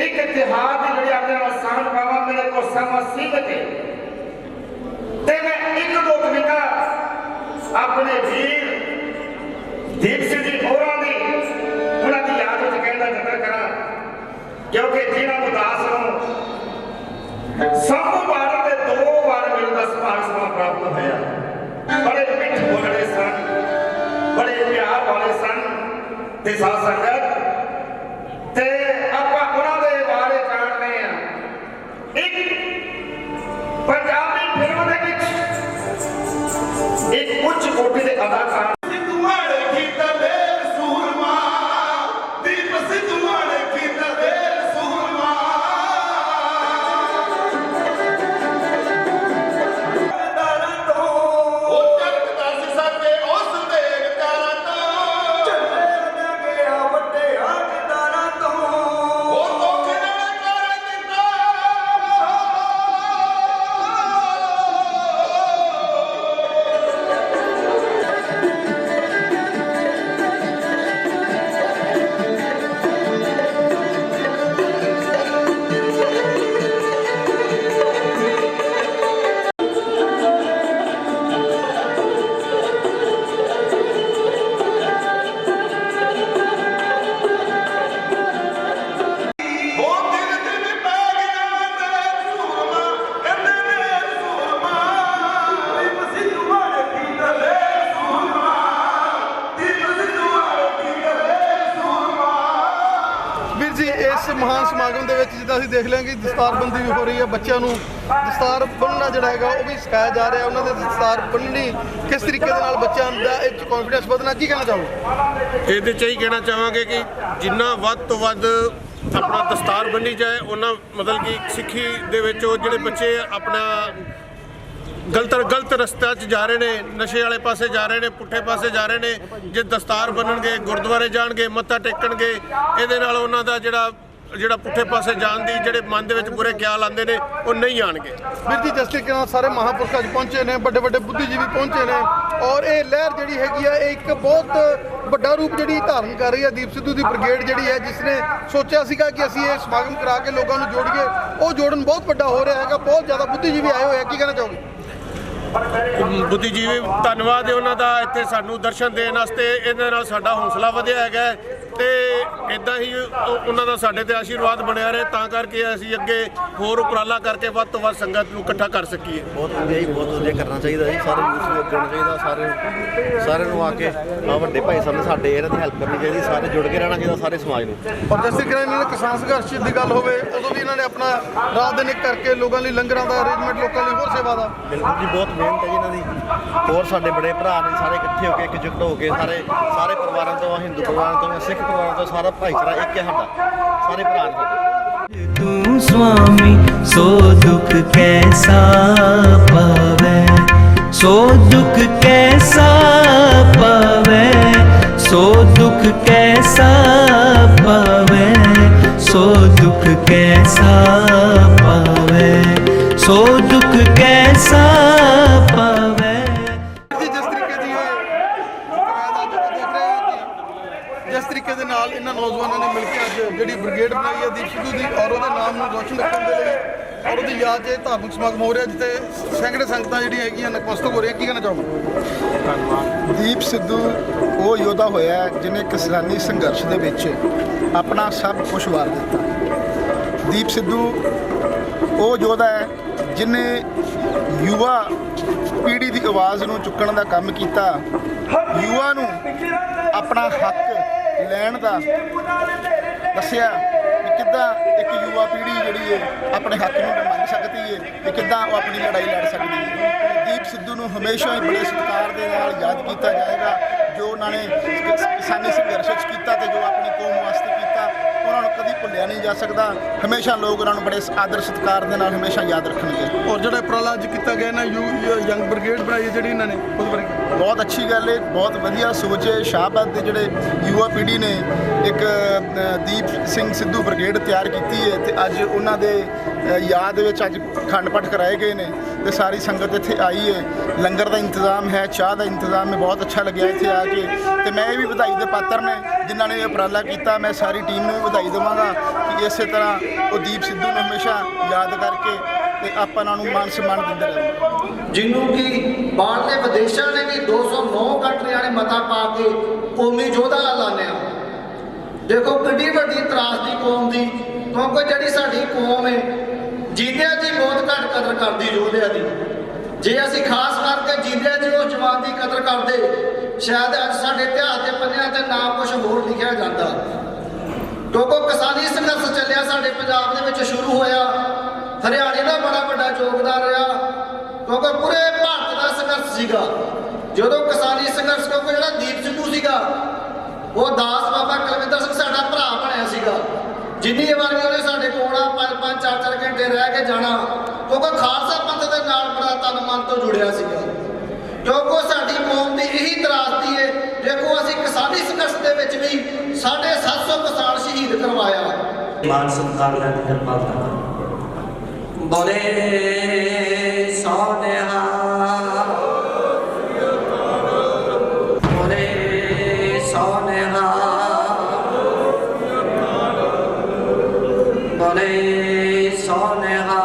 ਇੱਕ ਇਤਿਹਾਸ ਦੀ ਜਿਹੜੀ ਆਪਣੇ ਨਾਲ ਸਾਂਝ ਪਾਵਾਂ। ਮੇਰੇ ਕੋਲ ਸਮਾਂ ਸੀਮਤ ਹੈ ਤੇ ਮੈਂ ਇੱਕ ਦੋ ਕਵਿਤਾ ਆਪਣੇ ਵੀਰ ਦੀਪ ਸਿੰਘ ਜੀ ਹੋਰਾਂ ਦੀ ਉਹਨਾਂ ਦੀ ਯਾਦ ਵਿੱਚ ਕਹਿੰਦਾ ਜ਼ਿਕਰ ਕਰਾਂ, ਕਿਉਂਕਿ ਜਿਹਨਾਂ ਨੂੰ ਦਾਸ ਨੂੰ ਸੰਭੂ ਬਾਰਡਰ ਦੇ 2 ਵਾਰ ਮਿਲਣ ਦਾ ਸਮਾਂ ਪ੍ਰਾਪਤ ਹੋਇਆ। ਬੜੇ ਮਿੱਠ ਬੋਲਣੇ ਸਨ, ਬੜੇ ਪਿਆਰ ਵਾਲੇ ਸਨ। ਤੇ ਸਾਧ ਸੰਗਤ ਤੇ ਆਪਾਂ ਉਹਨਾਂ ਦੇ ਬਾਰੇ ਜਾਣਦੇ ਹਾਂ। ਇੱਕ ਪੰਜਾਬੀ ਫਿਲਮ ਦੇ ਵਿੱਚ ਇੱਕ ਉੱਚ ਕੋਟੀ ਦੇ ਅਦਾਕਾਰ ਮਹਾਨ ਸਮਾਗਮ ਦੇ ਵਿੱਚ ਜਿੱਦਾਂ ਅਸੀਂ ਦੇਖ ਲਿਆ ਕਿ ਦਸਤਾਰਬੰਦੀ ਵੀ ਹੋ ਰਹੀ ਹੈ। ਬੱਚਿਆਂ ਨੂੰ ਦਸਤਾਰ ਬੰਨ੍ਹਣਾ ਜਿਹੜਾ ਹੈਗਾ ਉਹ ਵੀ ਸਿਖਾਇਆ ਜਾ ਰਿਹਾ। ਉਹਨਾਂ ਦੇ ਦਸਤਾਰ ਬੰਨ੍ਹਣੀ ਕਿਸ ਤਰੀਕੇ ਦੇ ਨਾਲ ਬੱਚਿਆਂ ਦਾ ਇਹ 'ਚ ਕੌਨਫੀਡੈਂਸ ਵਧਣਾ, ਕੀ ਕਹਿਣਾ ਚਾਹੋਗੇ? ਇਹਦੇ 'ਚ ਹੀ ਕਹਿਣਾ ਚਾਹਾਂਗੇ ਕਿ ਜਿੰਨਾ ਵੱਧ ਤੋਂ ਵੱਧ ਆਪਣਾ ਦਸਤਾਰ ਬੰਨ੍ਹੀ ਜਾਏ, ਉਹਨਾਂ ਮਤਲਬ ਕਿ ਸਿੱਖੀ ਦੇ ਵਿੱਚ ਉਹ ਜਿਹੜੇ ਬੱਚੇ ਆਪਣਾ ਗਲਤ ਰਸਤੇ 'ਚ ਜਾ ਰਹੇ ਨੇ, ਨਸ਼ੇ ਵਾਲੇ ਪਾਸੇ ਜਾ ਰਹੇ ਨੇ, ਪੁੱਠੇ ਪਾਸੇ ਜਾ ਰਹੇ ਨੇ, ਜੇ ਦਸਤਾਰ ਬੰਨਣਗੇ, ਗੁਰਦੁਆਰੇ ਜਾਣਗੇ, ਮੱਥਾ ਟੇਕਣਗੇ, ਇਹਦੇ ਨਾਲ ਉਹਨਾਂ ਦਾ ਜਿਹੜਾ ਪੁੱਠੇ ਪਾਸੇ ਜਾਣ ਦੀ ਜਿਹੜੇ ਮਨ ਦੇ ਵਿੱਚ ਬੁਰੇ ਖਿਆਲ ਆਉਂਦੇ ਨੇ ਉਹ ਨਹੀਂ ਆਣਗੇ। ਵੀਰ ਜੀ, ਜਿਸ ਤਰੀਕੇ ਨਾਲ ਸਾਰੇ ਮਹਾਂਪੁਰਖ ਅੱਜ ਪਹੁੰਚੇ ਨੇ, ਵੱਡੇ ਵੱਡੇ ਬੁੱਧੀਜੀਵੀ ਪਹੁੰਚੇ ਨੇ ਔਰ ਇਹ ਲਹਿਰ ਜਿਹੜੀ ਹੈਗੀ ਆ ਇਹ ਇੱਕ ਬਹੁਤ ਵੱਡਾ ਰੂਪ ਜਿਹੜੀ ਧਾਰਨ ਕਰ ਰਹੀ ਹੈ। ਦੀਪ ਸਿੱਧੂ ਦੀ ਬ੍ਰਿਗੇਡ ਜਿਹੜੀ ਹੈ, ਜਿਸ ਨੇ ਸੋਚਿਆ ਸੀਗਾ ਕਿ ਅਸੀਂ ਇਹ ਸਮਾਗਮ ਕਰਾ ਕੇ ਲੋਕਾਂ ਨੂੰ ਜੋੜੀਏ, ਉਹ ਜੋੜਨ ਬਹੁਤ ਵੱਡਾ ਹੋ ਰਿਹਾ ਹੈਗਾ। ਬਹੁਤ ਜ਼ਿਆਦਾ ਬੁੱਧੀਜੀਵੀ ਆਏ ਹੋਏ ਆ, ਕੀ ਕਹਿਣਾ ਚਾਹੋਗੇ? ਬੁੱਧੀਜੀਵੀ ਧੰਨਵਾਦ ਹੈ ਉਹਨਾਂ ਦਾ ਇੱਥੇ ਸਾਨੂੰ ਦਰਸ਼ਨ ਦੇਣ ਵਾਸਤੇ। ਇਹਦੇ ਨਾਲ ਸਾਡਾ ਹੌਸਲਾ ਵਧਿਆ ਹੈਗਾ ਤੇ ਇੱਦਾਂ ਹੀ ਉਹਨਾਂ ਦਾ ਸਾਡੇ ਤੇ ਆਸ਼ੀਰਵਾਦ ਬਣਿਆ ਰਹੇ, ਤਾਂ ਕਰਕੇ ਅਸੀਂ ਅੱਗੇ ਹੋਰ ਉਪਰਾਲਾ ਕਰਕੇ ਵੱਧ ਤੋਂ ਵੱਧ ਸੰਗਤ ਨੂੰ ਇਕੱਠਾ ਕਰ ਸਕੀਏ। ਬਹੁਤ ਵਧੀਆ ਜੀ, ਬਹੁਤ ਵਧੀਆ ਕਰਨਾ ਚਾਹੀਦਾ ਜੀ। ਸਾਰੇ ਯੂਥ ਨੂੰ ਅੱਗੇ ਆਉਣਾ ਚਾਹੀਦਾ, ਸਾਰਿਆਂ ਨੂੰ ਆ ਕੇ ਵੱਡੇ ਭਾਈ ਸਾਹਿਬ ਨੇ ਸਾਡੇ ਇਹਨਾਂ ਦੀ ਹੈਲਪ ਕਰਨੀ ਚਾਹੀਦੀ। ਸਾਰੇ ਜੁੜ ਕੇ ਰਹਿਣਾ ਚਾਹੀਦਾ ਸਾਰੇ ਸਮਾਜ ਨੂੰ। ਔਰ ਜਿਸ ਤਰੀਕੇ ਨਾਲ ਇਹਨਾਂ ਨੇ ਕਿਸਾਨ ਸੰਘਰਸ਼ ਦੀ ਗੱਲ ਹੋਵੇ, ਉਦੋਂ ਵੀ ਇਹਨਾਂ ਨੇ ਆਪਣਾ ਰਾਤ ਦਿਨ ਇੱਕ ਕਰਕੇ ਲੋਕਾਂ ਲਈ ਲੰਗਰਾਂ ਦਾ ਅਰੇਂਜਮੈਂਟ, ਲੋਕਾਂ ਲਈ ਹੋਰ ਸੇਵਾ ਦਾ। ਬਿਲਕੁਲ ਜੀ, ਬਹੁਤ ਮਿਹਨਤ ਹੈ ਜੀ ਇਹਨਾਂ ਦੀ। ਹੋਰ ਸਾਡੇ ਬੜੇ ਭਰਾ ਨੇ ਸਾਰੇ ਇਕੱਠੇ ਹੋ ਕੇ, ਇਕਜੁੱਟ ਹੋ ਕੇ, ਸਾਰੇ ਪਰਿਵਾਰਾਂ ਤੋਂ, ਹਿੰਦੂ ਪਰਿਵਾਰਾਂ ਤੋਂ, ਸਿੱਖ ਪਰਿਵਾਰਾਂ ਤੋਂ, ਸਾਰਾ ਭਾਈਚਾਰਾ ਇੱਕ ਹੈ ਸਾਡਾ, ਸਾਰੇ ਭਰਾ ਨੇ ਸਾਡੇ। तू स्वामी सो दुख कैसा पावे, सो दुख कैसा पावे, सो दुख कैसा पावे, सो दुख कैसा पावे, सो दुख कैसा पावे। ਜਿਸ ਤਰੀਕੇ ਦੇ ਨਾਲ ਇਹਨਾਂ ਨੌਜਵਾਨਾਂ ਨੇ ਮਿਲ ਕੇ ਅੱਜ ਜਿਹੜੀ ਬ੍ਰਿਗੇਡ ਬਣਾਈ ਹੈ ਦੀਪ ਸਿੱਧੂ ਦੀ, ਔਰ ਉਹਦੇ ਨਾਮ ਨੂੰ ਰੋਸ਼ਨ ਰੱਖਣ ਦੇ ਲਈ ਔਰ ਉਹਦੀ ਯਾਦ 'ਚ ਧਾਰਮਿਕ ਸਮਾਗਮ ਹੋ ਰਿਹਾ, ਜਿੱਥੇ ਸੈਂਕੜੇ ਸੰਗਤਾਂ ਜਿਹੜੀਆਂ ਹੈਗੀਆਂ ਨਤਮਸਤਕ ਹੋ ਰਹੀਆਂ, ਕੀ ਕਹਿਣਾ ਚਾਹੋਗੇ? ਦੀਪ ਸਿੱਧੂ ਉਹ ਯੋਧਾ ਹੋਇਆ ਜਿਹਨੇ ਕਿਸਾਨੀ ਸੰਘਰਸ਼ ਦੇ ਵਿੱਚ ਆਪਣਾ ਸਭ ਕੁਝ ਵਾਰ ਦਿੱਤਾ। ਦੀਪ ਸਿੱਧੂ ਉਹ ਯੋਧਾ ਹੈ ਜਿਹਨੇ ਯੁਵਾ ਪੀੜ੍ਹੀ ਦੀ ਆਵਾਜ਼ ਨੂੰ ਚੁੱਕਣ ਦਾ ਕੰਮ ਕੀਤਾ, ਯੁਵਾ ਨੂੰ ਆਪਣਾ ਹੱਕ ਲੈਣ ਦਾ ਦੱਸਿਆ ਕਿ ਕਿੱਦਾਂ ਇੱਕ ਯੁਵਾ ਪੀੜ੍ਹੀ ਜਿਹੜੀ ਹੈ ਆਪਣੇ ਹੱਕ ਨੂੰ ਮੰਗ ਸਕਦੀ ਹੈ ਤੇ ਕਿੱਦਾਂ ਉਹ ਆਪਣੀ ਲੜਾਈ ਲੜ ਸਕਦੀ ਹੈ। ਦੀਪ ਸਿੱਧੂ ਨੂੰ ਹਮੇਸ਼ਾ ਹੀ ਬੜੇ ਸਤਿਕਾਰ ਦੇ ਨਾਲ ਯਾਦ ਕੀਤਾ ਜਾਏਗਾ, ਜੋ ਉਹਨਾਂ ਨੇ ਕਿਸਾਨੀ ਸੰਘਰਸ਼ ਵਿੱਚ ਕੀਤਾ ਤੇ ਜੋ ਆਪਣੀ ਕੌਮ ਵਾਸਤੇ ਕੀਤਾ, ਉਹਨਾਂ ਨੂੰ ਕਦੀ ਭੁੱਲਿਆ ਨਹੀਂ ਜਾ ਸਕਦਾ। ਹਮੇਸ਼ਾ ਲੋਕ ਉਹਨਾਂ ਨੂੰ ਬੜੇ ਆਦਰ ਸਤਿਕਾਰ ਦੇ ਨਾਲ ਹਮੇਸ਼ਾ ਯਾਦ ਰੱਖਣਗੇ। ਔਰ ਜਿਹੜਾ ਉਪਰਾਲਾ ਅੱਜ ਕੀਤਾ ਗਿਆ ਨਾ ਯੰਗ ਬ੍ਰਿਗੇਡ ਬਣਾਈ ਜਿਹੜੀ ਇਹਨਾਂ ਨੇ, ਉਹਦੇ ਬਾਰੇ ਬਹੁਤ ਅੱਛੀ ਗੱਲ ਹੈ, ਬਹੁਤ ਵਧੀਆ ਸੋਚ ਹੈ। ਸ਼ਾਹਬਾਦ ਦੇ ਜਿਹੜੇ ਯੁਵਾ ਪੀੜ੍ਹੀ ਨੇ ਇੱਕ ਦੀਪ ਸਿੰਘ ਸਿੱਧੂ ਬ੍ਰਿਗੇਡ ਤਿਆਰ ਕੀਤੀ ਹੈ ਤੇ ਅੱਜ ਉਹਨਾਂ ਦੇ ਯਾਦ ਵਿੱਚ ਅੱਜ ਅਖੰਡ ਪਾਠ ਕਰਾਏ ਗਏ ਨੇ ਤੇ ਸਾਰੀ ਸੰਗਤ ਇੱਥੇ ਆਈ ਹੈ। ਲੰਗਰ ਦਾ ਇੰਤਜ਼ਾਮ ਹੈ, ਚਾਹ ਦਾ ਇੰਤਜ਼ਾਮ ਹੈ। ਬਹੁਤ ਅੱਛਾ ਲੱਗਿਆ ਇੱਥੇ ਆ ਕੇ ਤੇ ਮੈਂ ਇਹ ਵੀ ਵਧਾਈ ਦੇ ਪਾਤਰ ਨੇ ਜਿਨ੍ਹਾਂ ਨੇ ਇਹ ਉਪਰਾਲਾ ਕੀਤਾ। ਮੈਂ ਸਾਰੀ ਟੀਮ ਨੂੰ ਵੀ ਵਧਾਈ ਦੇਵਾਂਗਾ ਕਿ ਇਸੇ ਤਰ੍ਹਾਂ ਉਹ ਦੀਪ ਸਿੱਧੂ ਨੂੰ ਹਮੇਸ਼ਾ ਯਾਦ ਕਰਕੇ ਤੇ ਆਪਾਂ ਉਹਨਾਂ ਨੂੰ ਮਾਨ ਸਨਮਾਨ ਦਿੰਦੇ ਰਹੇ। ਜਿਹਨੂੰ ਕਿ ਬਾਹਰਲੇ ਵਿਦੇਸ਼ਾਂ ਨੇ ਵੀ 209 ਕੰਟਰੀਆਂ ਨੇ ਮਤਾ ਪਾ ਕੇ ਕੌਮੀ ਯੋਧਾ ਐਲਾਨਿਆ। ਦੇਖੋ ਕਿੰਨੀ ਵੱਡੀ ਤਰਾਸਦੀ ਕੌਮ ਦੀ, ਕਿਉਂਕਿ ਜਿਹੜੀ ਸਾਡੀ ਕੌਮ ਹੈ ਜੀਂਦਿਆਂ ਦੀ ਬਹੁਤ ਘੱਟ ਕਦਰ ਕਰਦੀ ਯੋਧਿਆਂ ਦੀ। ਜੇ ਅਸੀਂ ਖਾਸ ਕਰਕੇ ਜੀਂਦਿਆਂ ਦੀ ਉਸ ਜਵਾਨ ਦੀ ਕਦਰ ਕਰਦੇ ਸ਼ਾਇਦ ਅੱਜ ਸਾਡੇ ਇਤਿਹਾਸ ਦੇ ਪੰਨਿਆਂ ਤੇ ਨਾ ਕੁਝ ਹੋਰ ਲਿਖਿਆ ਜਾਂਦਾ। ਕਿਉਂਕਿ ਕਿਸਾਨੀ ਸੰਘਰਸ਼ ਚੱਲਿਆ ਸਾਡੇ ਪੰਜਾਬ ਦੇ ਵਿੱਚ ਸ਼ੁਰੂ ਹੋਇਆ, ਹਰਿਆਣੇ ਦਾ ਬੜਾ ਵੱਡਾ ਯੋਗਦਾਨ ਰਿਹਾ ਕਿਉਂਕਿ ਪੂਰੇ ਭਾਰਤ ਦਾ ਸੰਘਰਸ਼ ਸੀਗਾ। ਜਦੋਂ ਕਿਸਾਨੀ ਸੰਘਰਸ਼ ਕਿਉਂਕਿ ਜਿਹੜਾ ਦੀਪ ਸਿੱਧੂ ਸੀਗਾ ਉਹ ਦਾਸ ਬਾਬਾ ਕੁਲਵਿੰਦਰ ਸਿੰਘ ਸਾਡਾ ਭਰਾ ਬਣਿਆ ਸੀਗਾ। ਜਿੰਨੀ ਵਾਰੀ ਉਹਨੇ ਸਾਡੇ ਕੋਲ 5-5 4-4 ਘੰਟੇ ਰਹਿ ਕੇ ਜਾਣਾ ਕਿਉਂਕਿ ਖਾਲਸਾ ਪੰਥ ਦੇ ਨਾਲ ਬੜਾ ਤਨ ਮਨ ਤੋਂ ਜੁੜਿਆ ਸੀਗਾ। ਕਿਉਂਕਿ ਸਾਡੀ ਕੌਮ ਦੀ ਇਹੀ ਤਰਾਸਦੀ ਹੈ। ਦੇਖੋ ਅਸੀਂ ਕਿਸਾਨੀ ਸੰਘਰਸ਼ ਦੇ ਵਿੱਚ ਵੀ 750 ਕਿਸਾਨ ਸ਼ਹੀਦ ਕਰਵਾਇਆ। ਮਾਨ ਸਤਿਕਾਰ ਲੈਣ ਦੀ ਕਿਰਪਾਲਤਾ ਬੋਲੇ ਸੋਨਿਹਾ ਬੋਲੇ ਸੋਨਿਹਾ ਬੋਲੇ ਸੋਨਿਹਾ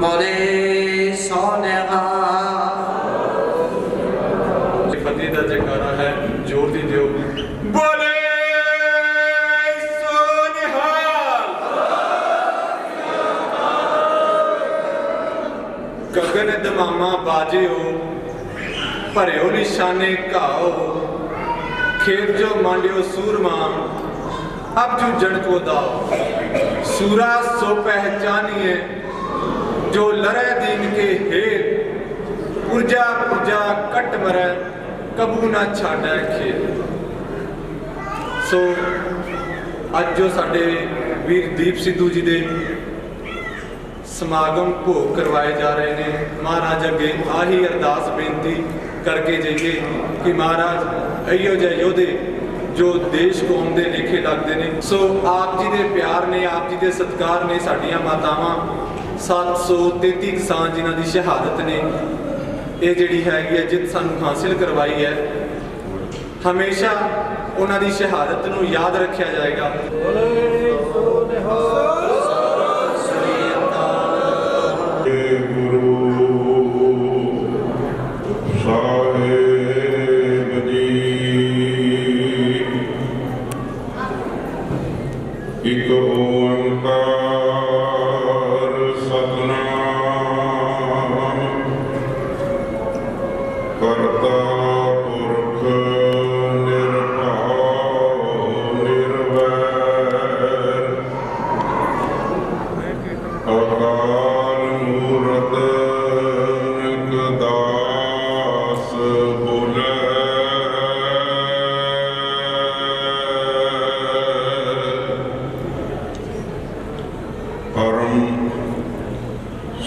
ਬੋਲੇ ਸੋਨਿਹਾ। ਫਤਿਹ ਦਾ ਜੈਕਾਰਾ ਹੈ, ਜ਼ੋਰ ਦੀ ਦਿਓ। ਬੋਲੇ ਗਗਨ ਦਮਾਮਾ ਬਾਜਿਓ ਭਰਿਓ ਨਿਸ਼ਾਨੇ ਘਾਓ ਖੇਤ ਜੋ ਮਾਂਡਿਓ ਸੂਰਮਾ ਅਬ ਜੂਝਣ ਕੋ ਦਾਓ ਸੂਰਾ ਸੋ ਪਹਿਚਾਨੀਏ ਜੋ ਲੜੇ ਦੀਨ ਕੇ ਹੇਤ ਪੁਰਜਾ ਪੁਰਜਾ ਕੱਟ ਮਰੈ ਕਬੂ ਨਾ ਛਾੜੈ ਖੇਤ। ਸੋ ਅੱਜ ਜੋ ਸਾਡੇ ਵੀਰ ਦੀਪ ਸਿੱਧੂ ਜੀ ਦੇ ਸਮਾਗਮ ਭੋਗ ਕਰਵਾਏ ਜਾ ਰਹੇ ਨੇ, ਮਹਾਰਾਜ ਅੱਗੇ ਆਹੀ ਅਰਦਾਸ ਬੇਨਤੀ ਕਰਕੇ ਜਾਈਏ ਕਿ ਮਹਾਰਾਜ ਇਹੋ ਜਿਹੇ ਯੋਧੇ ਜੋ ਦੇਸ਼ ਕੌਮ ਦੇ ਲੇਖੇ ਲੱਗਦੇ ਨੇ। ਸੋ ਆਪ ਜੀ ਦੇ ਪਿਆਰ ਨੇ, ਆਪ ਜੀ ਦੇ ਸਤਿਕਾਰ ਨੇ ਸਾਡੀਆਂ ਮਾਤਾਵਾਂ 733 ਕਿਸਾਨ ਜਿਨ੍ਹਾਂ ਦੀ ਸ਼ਹਾਦਤ ਨੇ ਇਹ ਜਿਹੜੀ ਹੈਗੀ ਹੈ ਜਿੱਤ ਸਾਨੂੰ ਹਾਸਿਲ ਕਰਵਾਈ ਹੈ। ਹਮੇਸ਼ਾ ਉਹਨਾਂ ਦੀ ਸ਼ਹਾਦਤ ਨੂੰ ਯਾਦ ਰੱਖਿਆ ਜਾਏਗਾ। ਇੱਕ ਓੰਕਾਰ ਸਤਿਨਾਮ ਕਰਤਾ ਪੁਰਖ ਨਿਰਭਉ ਨਿਰਵੈਰ ਅਕਾਲ ਮੂਰਤ ਨਿਰਦਾਸ ਬੋਲੇ ਪਰਮ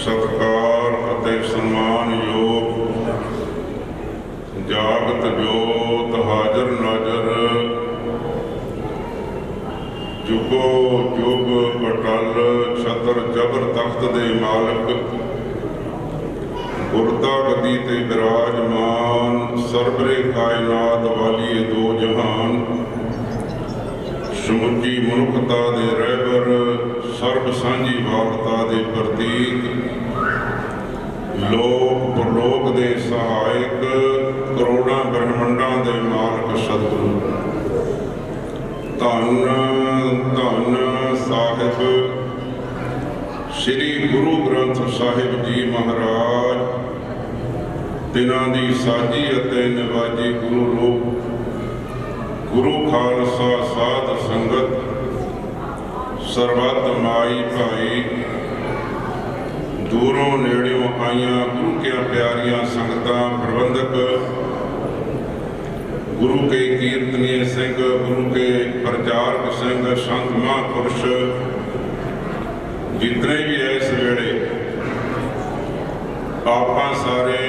ਸਤਿਕਾਰ ਅਤੇ ਸਨਮਾਨਯੋਗ ਜਾਗਤ ਜੋਤ ਹਾਜ਼ਰ ਨਾਜ਼ਰ ਜੁਗੋ ਜੁਗ ਅਟਲ ਛਤਰ ਜਬਰ ਤਖਤ ਦੇ ਮਾਲਕ ਗੁਰਤਾ ਗੱਦੀ ਤੇ ਬਿਰਾਜਮਾਨ ਸਰਬਰੇ ਕਾਇਨਾਤ ਵਾਲੀ ਦੋ ਜਹਾਨ ਸਮੁੱਚੀ ਮਨੁੱਖਤਾ ਦੇ ਰਹਿਬਰ ਸਰਬ ਸਾਂਝੀ ਵਾਰਤਾ ਦੇ ਪ੍ਰਤੀਕ ਲੋਕ ਪਰਲੋਕ ਦੇ ਸਹਾਇਕ ਕਰੋੜਾਂ ਬ੍ਰਹਮੰਡਾਂ ਦੇ ਮਾਲਕ ਸਤਿਗੁਰੂ ਧੰਨ ਧੰਨ ਸਾਹਿਬ ਸ੍ਰੀ ਗੁਰੂ ਗ੍ਰੰਥ ਸਾਹਿਬ ਜੀ ਮਹਾਰਾਜ ਤਿਨਾਂ ਦੀ ਸਾਜੀ ਅਤੇ ਨਿਵਾਜੀ ਗੁਰੂ ਰੂਪ ਗੁਰੂ ਖਾਲਸਾ ਸਾਧ ਸੰਗਤ ਸਰਬੱਤ ਮਾਈ ਭਾਈ ਦੂਰੋਂ ਨੇੜਿਓਂ ਆਈਆਂ ਗੁਰੂ ਕੇ ਪਿਆਰੀਆਂ ਸੰਗਤਾਂ ਪ੍ਰਬੰਧਕ ਗੁਰੂ ਕੇ ਕੀਰਤਨੀਏ ਸਿੰਘ ਗੁਰੂ ਕੇ ਪ੍ਰਚਾਰਕ ਸਿੰਘ ਸੰਤ ਮਹਾਂਪੁਰਸ਼ ਜਿਤਨੇ ਵੀ ਇਸ ਵੇਲੇ ਆਪਾਂ ਸਾਰੇ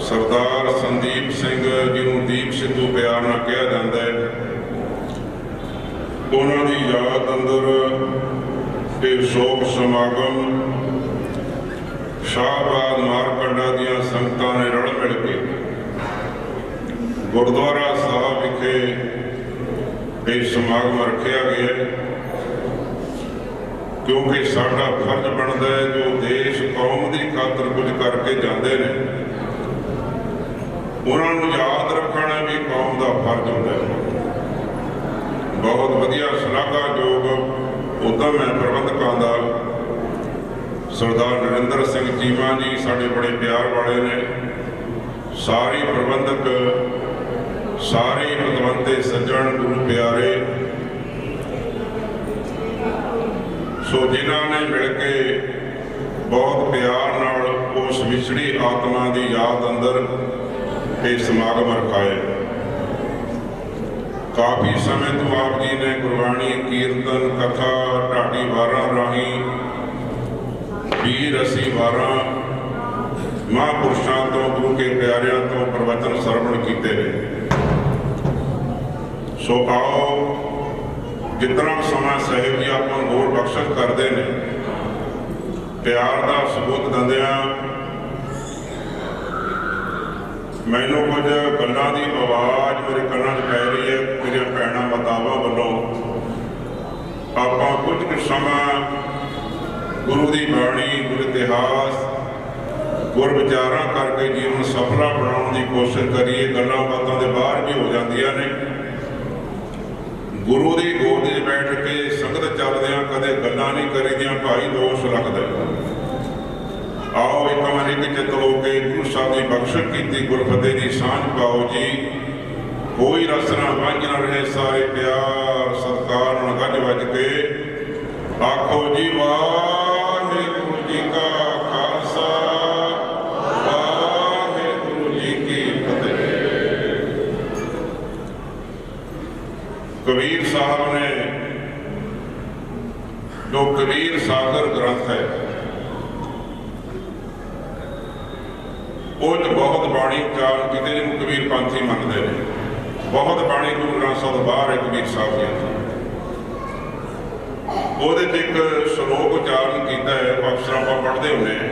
ਸਰਦਾਰ ਸੰਦੀਪ ਸਿੰਘ ਜਿਹਨੂੰ ਦੀਪ ਸਿੱਧੂ ਪਿਆਰ ਨਾਲ ਕਿਹਾ ਜਾਂਦਾ ਹੈ ਉਹਨਾਂ ਦੀ ਯਾਦ ਅੰਦਰ ਇਹ ਸ਼ੋਕ ਸਮਾਗਮ ਸ਼ਾਹਬਾਦ ਮਾਰਕੰਡਾ ਦੀਆਂ ਸੰਗਤਾਂ ਨੇ ਰਲ ਮਿਲ ਕੇ ਗੁਰਦੁਆਰਾ ਸਾਹਿਬ ਵਿਖੇ ਇਹ ਸਮਾਗਮ ਰੱਖਿਆ ਗਿਆ ਹੈ, ਕਿਉਂਕਿ ਸਾਡਾ ਫਰਜ਼ ਬਣਦਾ ਹੈ ਜੋ ਦੇਸ਼ ਕੌਮ ਦੀ ਖਾਤਰ ਕੁਝ ਕਰਕੇ ਜਾਂਦੇ ਨੇ ਉਹਨਾਂ ਨੂੰ ਯਾਦ ਰੱਖਣਾ ਵੀ ਕੌਮ ਦਾ ਫਰਜ਼ ਹੁੰਦਾ ਹੈ। ਬਹੁਤ ਵਧੀਆ ਸ਼ਲਾਘਾਯੋਗ ਉੱਦਮ ਹੈ ਪ੍ਰਬੰਧਕਾਂ ਦਾ। ਸਰਦਾਰ ਨਰਿੰਦਰ ਸਿੰਘ ਚੀਮਾ ਜੀ ਸਾਡੇ ਬੜੇ ਪਿਆਰ ਵਾਲੇ ਨੇ, ਸਾਰੇ ਪ੍ਰਬੰਧਕ, ਸਾਰੇ ਪਤਵੰਤੇ ਸੱਜਣ ਗੁਰੂ ਪਿਆਰੇ, ਸੋ ਜਿਨ੍ਹਾਂ ਨੇ ਮਿਲ ਕੇ ਬਹੁਤ ਪਿਆਰ ਨਾਲ ਉਸ ਵਿਛੜੀ ਆਤਮਾ ਦੀ ਯਾਦ ਅੰਦਰ ਇਹ ਸਮਾਗਮ ਰਖਾਏ। ਕਾਫੀ ਸਮੇਂ ਤੋਂ ਆਪ ਜੀ ਨੇ ਗੁਰਬਾਣੀ, ਕੀਰਤਨ, ਕਥਾ, ਢਾਡੀ ਵਾਰਾਂ ਰਾਹੀਂ ਵੀਰ ਅਸੀਂ ਵਾਰਾਂ ਮਹਾਂਪੁਰਸ਼ਾਂ ਤੋਂ, ਗੁਰੂ ਕੇ ਪਿਆਰਿਆਂ ਤੋਂ ਪ੍ਰਵਚਨ ਸਰਵਣ ਕੀਤੇ ਨੇ। ਸੋ ਆਓ ਜਿਤਨਾ ਸਮਾਂ ਸਾਹਿਬ ਜੀ ਆਪਾਂ ਨੂੰ ਹੋਰ ਬਖਸ਼ਿਸ਼ ਕਰਦੇ ਨੇ, ਪਿਆਰ ਦਾ ਸਬੂਤ ਦਿੰਦਿਆਂ ਮੈਨੂੰ ਕੁਝ ਗੱਲਾਂ ਦੀ ਆਵਾਜ਼ ਮੇਰੇ ਕੰਨਾਂ 'ਚ ਪੈ ਰਹੀ ਹੈ। ਮੇਰੀਆਂ ਭੈਣਾਂ ਮਾਤਾਵਾਂ ਵੱਲੋਂ ਆਪਾਂ ਕੁਝ ਕੁ ਸਮਾਂ ਗੁਰੂ ਦੀ ਬਾਣੀ, ਗੁਰ ਇਤਿਹਾਸ, ਗੁਰ ਵਿਚਾਰਾਂ ਕਰਕੇ ਜੀਵਨ ਸਫਲਾ ਬਣਾਉਣ ਦੀ ਕੋਸ਼ਿਸ਼ ਕਰੀਏ। ਗੱਲਾਂ ਬਾਤਾਂ ਦੇ ਬਾਹਰ ਵੀ ਹੋ ਜਾਂਦੀਆਂ ਨੇ। ਗੁਰੂ ਦੀ ਗੋਦ 'ਚ ਬੈਠ ਕੇ ਸੰਗਤ ਚੱਲਦਿਆਂ ਕਦੇ ਗੱਲਾਂ ਨਹੀਂ ਕਰੀਦੀਆਂ, ਭਾਈ ਦੋਸ਼ ਲੱਗਦਾ। ਆਓ ਇੱਕ ਵਾਰੀ ਇੱਕ ਚਿੱਤ ਹੋ ਕੇ ਗੁਰੂ ਸਾਹਿਬ ਦੀ ਬਖਸ਼ਿਸ਼ ਕੀਤੀ ਗੁਰਫਤਿਹ ਦੀ ਸਾਂਝ ਪਾਓ ਜੀ। ਕੋਈ ਰਸ ਨਾ ਵਾਂਝ ਨਾ ਰਹੇ, ਸਾਰੇ ਪਿਆਰ ਸਤਿਕਾਰ ਨਾਲ ਗੱਜ ਵੱਜ ਕੇ ਆਖੋ ਜੀ ਵਾਹਿਗੁਰੂ ਜੀ ਕਾ ਖਾਲਸਾ, ਵਾਹਿਗੁਰੂ ਜੀ ਕੀ ਫਤਿਹ। ਕਬੀਰ ਸਾਹਿਬ ਨੇ ਜੋ ਕਬੀਰ ਸਾਗਰ ਗ੍ਰੰਥ ਹੈ ਉਹ 'ਚ ਬਹੁਤ ਬਾਣੀ ਉਚਾਰਨ ਕੀਤੇ ਜਿਹਨੂੰ ਕਬੀਰ ਪੰਥੀ ਮੰਨਦੇ ਨੇ। ਬਹੁਤ ਬਾਣੀ ਗੁਰੂ ਗ੍ਰੰਥ ਸਾਹਿਬ ਤੋਂ ਬਾਹਰ ਹੈ ਕਬੀਰ ਸਾਹਿਬ ਜੀ। ਉਹਦੇ 'ਚ ਇੱਕ ਸ਼ਲੋਕ ਉਚਾਰਨ ਕੀਤਾ ਹੈ, ਅਕਸਰ ਆਪਾਂ ਪੜ੍ਹਦੇ ਹੁੰਦੇ ਹਾਂ।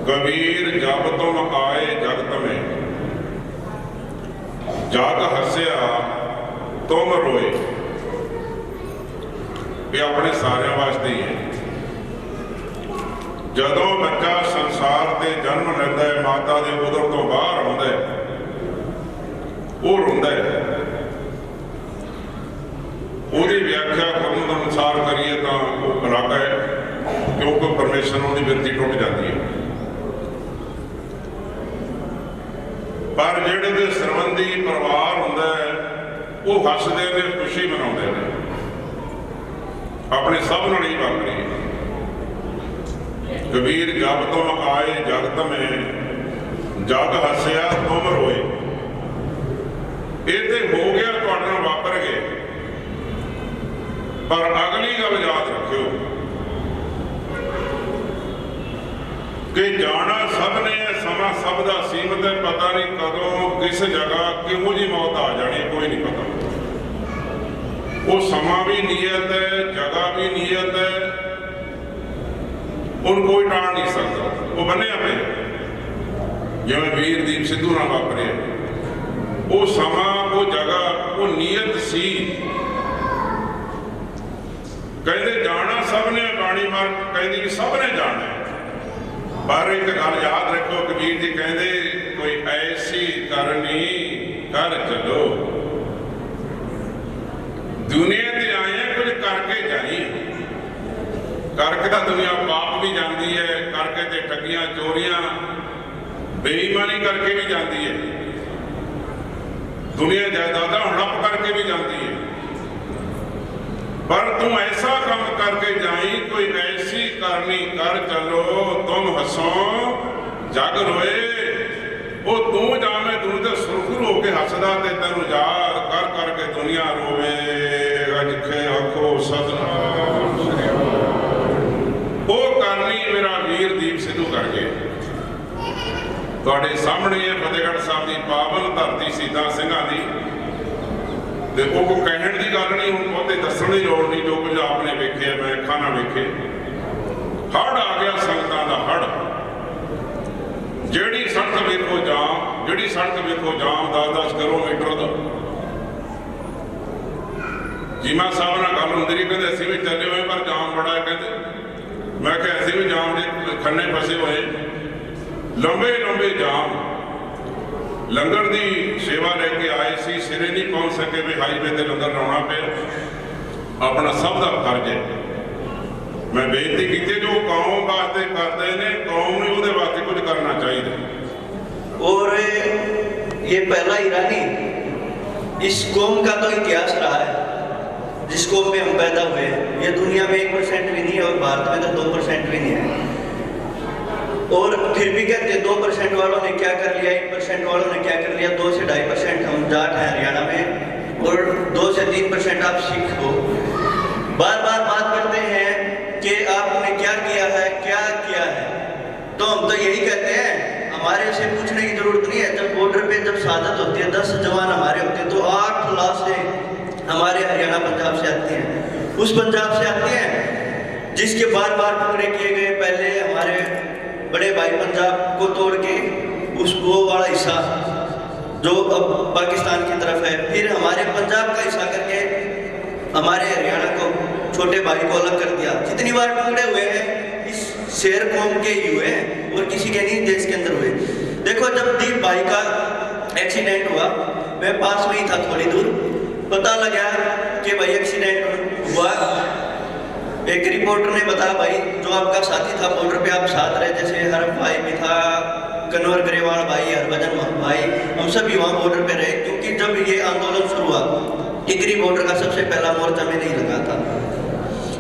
ਕਬੀਰ ਜਬ ਤੁਮ ਆਏ ਜਗਤ ਮੇਂ, ਜਗ ਹੱਸਿਆ ਤੁਮ ਰੋਏ। ਇਹ ਆਪਣੇ ਸਾਰਿਆਂ ਵਾਸਤੇ ਹੀ ਹੈ। ਜਦੋਂ ਬੱਚਾ ਸੰਸਾਰ ਤੇ ਜਨਮ ਲੈਂਦਾ ਹੈ, ਮਾਤਾ ਦੇ ਉਦਰ ਤੋਂ ਬਾਹਰ ਆਉਂਦਾ ਹੈ, ਉਹ ਰੋਂਦਾ ਹੈ। ਉਹਦੀ ਵਿਆਖਿਆ ਕਰਨ ਦੇ ਅਨੁਸਾਰ ਕਰੀਏ ਤਾਂ ਉਹ ਅਲੱਗ ਹੈ, ਕਿਉਂਕਿ ਪਰਮੇਸ਼ਰ ਉਹਦੀ ਬਿਰਤੀ ਟੁੱਟ ਜਾਂਦੀ ਹੈ। ਪਰ ਜਿਹੜੇ ਦੇ ਸਰਬੰਧੀ ਪਰਿਵਾਰ ਹੁੰਦਾ ਹੈ ਉਹ ਹੱਸਦੇ ਨੇ, ਖੁਸ਼ੀ ਮਨਾਉਂਦੇ ਨੇ। ਆਪਣੇ ਸਭ ਨਾਲ ਹੀ ਵਾਪਰੀ ਹੈ। ਕਬੀਰ ਜਬ ਤੁਮ ਆਏ ਜਗਤ ਮੇਂ, ਜਗ ਹੱਸਿਆ ਤੁਮ ਰੋਏ। ਇਹ ਤੇ ਹੋ ਗਿਆ, ਤੁਹਾਡੇ ਨਾਲ ਵਾਪਰ ਗਏ, ਪਰ ਅਗਲੀ ਗੱਲ ਯਾਦ ਰੱਖਿਓ ਕਿ ਜਾਣਾ ਸਭ ਨੇ, ਸਮਾਂ ਸਭ ਦਾ ਸੀਮਤ ਹੈ। ਪਤਾ ਨਹੀਂ ਕਦੋਂ ਕਿਸ ਜਗ੍ਹਾ ਕਿਹੋ ਜਿਹੀ ਮੌਤ ਆ ਜਾਣੀ, ਕੋਈ ਨਹੀਂ ਪਤਾ। ਉਹ ਸਮਾਂ ਵੀ ਨੀਅਤ ਹੈ, ਜਗ੍ਹਾ ਵੀ ਨੀਅਤ ਹੈ, ਉਹਨੂੰ ਕੋਈ ਟਾਲ ਨਹੀਂ ਸਕਦਾ। ਉਹ ਬੰਨਿਆ ਪਿਆ ਜਿਵੇਂ ਵੀਰ ਦੀਪ ਸਿੱਧੂ ਨਾਲ ਵਾਪਰਿਆ। ਉਹ ਸਮਾਂ, ਉਹ ਜਗ੍ਹਾ, ਉਹ ਨੀਅਤ ਸੀ। ਕਹਿੰਦੇ ਜਾਣਾ ਸਭ ਨੇ, ਬਾਣੀ ਮਾਰ ਕਹਿੰਦੀ ਵੀ ਸਭ ਨੇ ਜਾਣਾ। ਪਰ ਇੱਕ ਗੱਲ ਯਾਦ ਰੱਖੋ, ਕਬੀਰ ਜੀ ਕਹਿੰਦੇ ਕੋਈ ਐਸੀ ਕਰਨੀ ਕਰ ਚਲੋ। ਦੁਨੀਆ ਤੇ ਆਏ ਕੁਝ ਕਰਕੇ ਜਾਈ। ਕਰਕੇ ਤਾਂ ਦੁਨੀਆ ਪਾਪ ਵੀ ਜਾਂਦੀ ਹੈ, ਕਰਕੇ ਤੇ ਠੱਗੀਆਂ, ਚੋਰੀਆਂ, ਬੇਈਮਾਨੀ ਕਰਕੇ ਵੀ ਜਾਂਦੀ ਹੈ। ਦੁਨੀਆ ਜਾਇਦਾਦਾਂ ਹੜਪ ਕਰਕੇ ਵੀ ਜਾਂਦੀ ਹੈ। पर तुम ऐसा काम करके जाई, कोई ऐसी करनी कर चलो, तुम हसो जग रोए। वो तू जावे दुनिया सुरखुर होके हसदा ते तेनू याद कर करके दुनिया रोवे। अजखे आखो सतनाम श्री वो करनी मेरा वीर दीप सिद्धू कर गए। तुहाडे सामने है फतेहगढ़ साहब की पावन धरती शहीदां सिंघां दी, देखो को कहण की गल नहीं, हूँ बहुते दसन की लोड़ नहीं, जो कुछ आपने वेखे मैं अखा ना वेखे। हड़ आ गया संगतां दा हड़, ਜਿਹੜੀ ਸੜਕ ਵੇਖੋ ਜਾਮ 10-10 ਕਿਲੋਮੀਟਰ ਦਾ। ਜੀਮਾ ਸਾਹਿਬ ਨਾਲ ਗੱਲ ਹੁੰਦੀ ਰਹੀ, ਕਹਿੰਦੇ ਅਸੀਂ ਵੀ ਚੱਲੇ ਹੋਏ ਪਰ ਜਾਮ ਬੜਾ ਹੈ। ਕਹਿੰਦੇ ਮੈਂ ਕਿਹਾ ਅਸੀਂ ਵੀ ਜਾਮ ਦੇ ਖੰਨੇ ਫਸੇ ਹੋਏ, ਲੰਬੇ ਜਾਮ। ਲੰਗਰ ਦੀ ਸੇਵਾ ਲੈ ਕੇ ਆਏ ਸੀ, ਸਿਰੇ ਨਹੀਂ ਪਹੁੰਚ ਸਕੇ ਵੀ ਹਾਈਵੇ ਤੇ ਲੰਗਰ ਲਾਉਣਾ ਪਿਆ। ਆਪਣਾ ਸਭ ਦਾ ਫਰਜ਼ ਹੈ। ਮੈਂ ਬੇਨਤੀ ਕੀਤੀ ਜੋ ਕੌਮ ਵਾਸਤੇ ਕਰਦੇ ਨੇ, ਕੌਮ ਨੂੰ ਉਹਦੇ ਵਾਸਤੇ ਕੁਝ ਕਰਨਾ ਚਾਹੀਦਾ। और ये पहला हीरा नहीं, इस कौम का तो इतिहास रहा है जिस कौम में हम पैदा हुए हैं। ये दुनिया में 1% भी नहीं है और भारत में तो 2% भी नहीं है। और फिर भी कहते हैं 2% वालों ने क्या कर लिया, 1% वालों ने क्या कर लिया। 2 से 2.5% हम जाट हैं हरियाणा में और 2 से 3% आप सिख हो। बार बात करते हैं कि आपने क्या किया है। तो हम तो यही कहते हैं, हमारे से पूछने की जरूरत नहीं है। जब बॉर्डर पे जब शहादत होती है, 10 जवान हमारे होते हैं, तो 8 लाशें हमारे हरियाणा पंजाब से आती हैं, उस पंजाब से आती हैं जिसके बार टुकड़े किए गए। पहले हमारे बड़े भाई पंजाब को तोड़ के वो वाला हिस्सा जो अब पाकिस्तान की तरफ है, फिर हमारे पंजाब का हिस्सा करके हमारे हरियाणा को छोटे भाई को अलग कर दिया। जितनी बार टुकड़े हुए हैं इस शेर कौम के ही हुए और किसी के नहीं देश के अंदर हुए। देखो जब दीप भाई का एक्सीडेंट हुआ, मैं पास में ही था थोड़ी दूर, पता लगा कि भाई एक्सीडेंट हुआ। एक रिपोर्टर ने बताया भाई जो आपका साथी था बॉर्डर पे, आप साथ रहे, जैसे हरफ भाई भी था, कन्वर ग्रेवाल भाई, हरभजन भाई, हम सभी वहाँ बॉर्डर पे रहे। क्योंकि जब ये आंदोलन शुरू हुआ, टिकरी बॉर्डर का सबसे पहला मोर्चा में नहीं लगा था,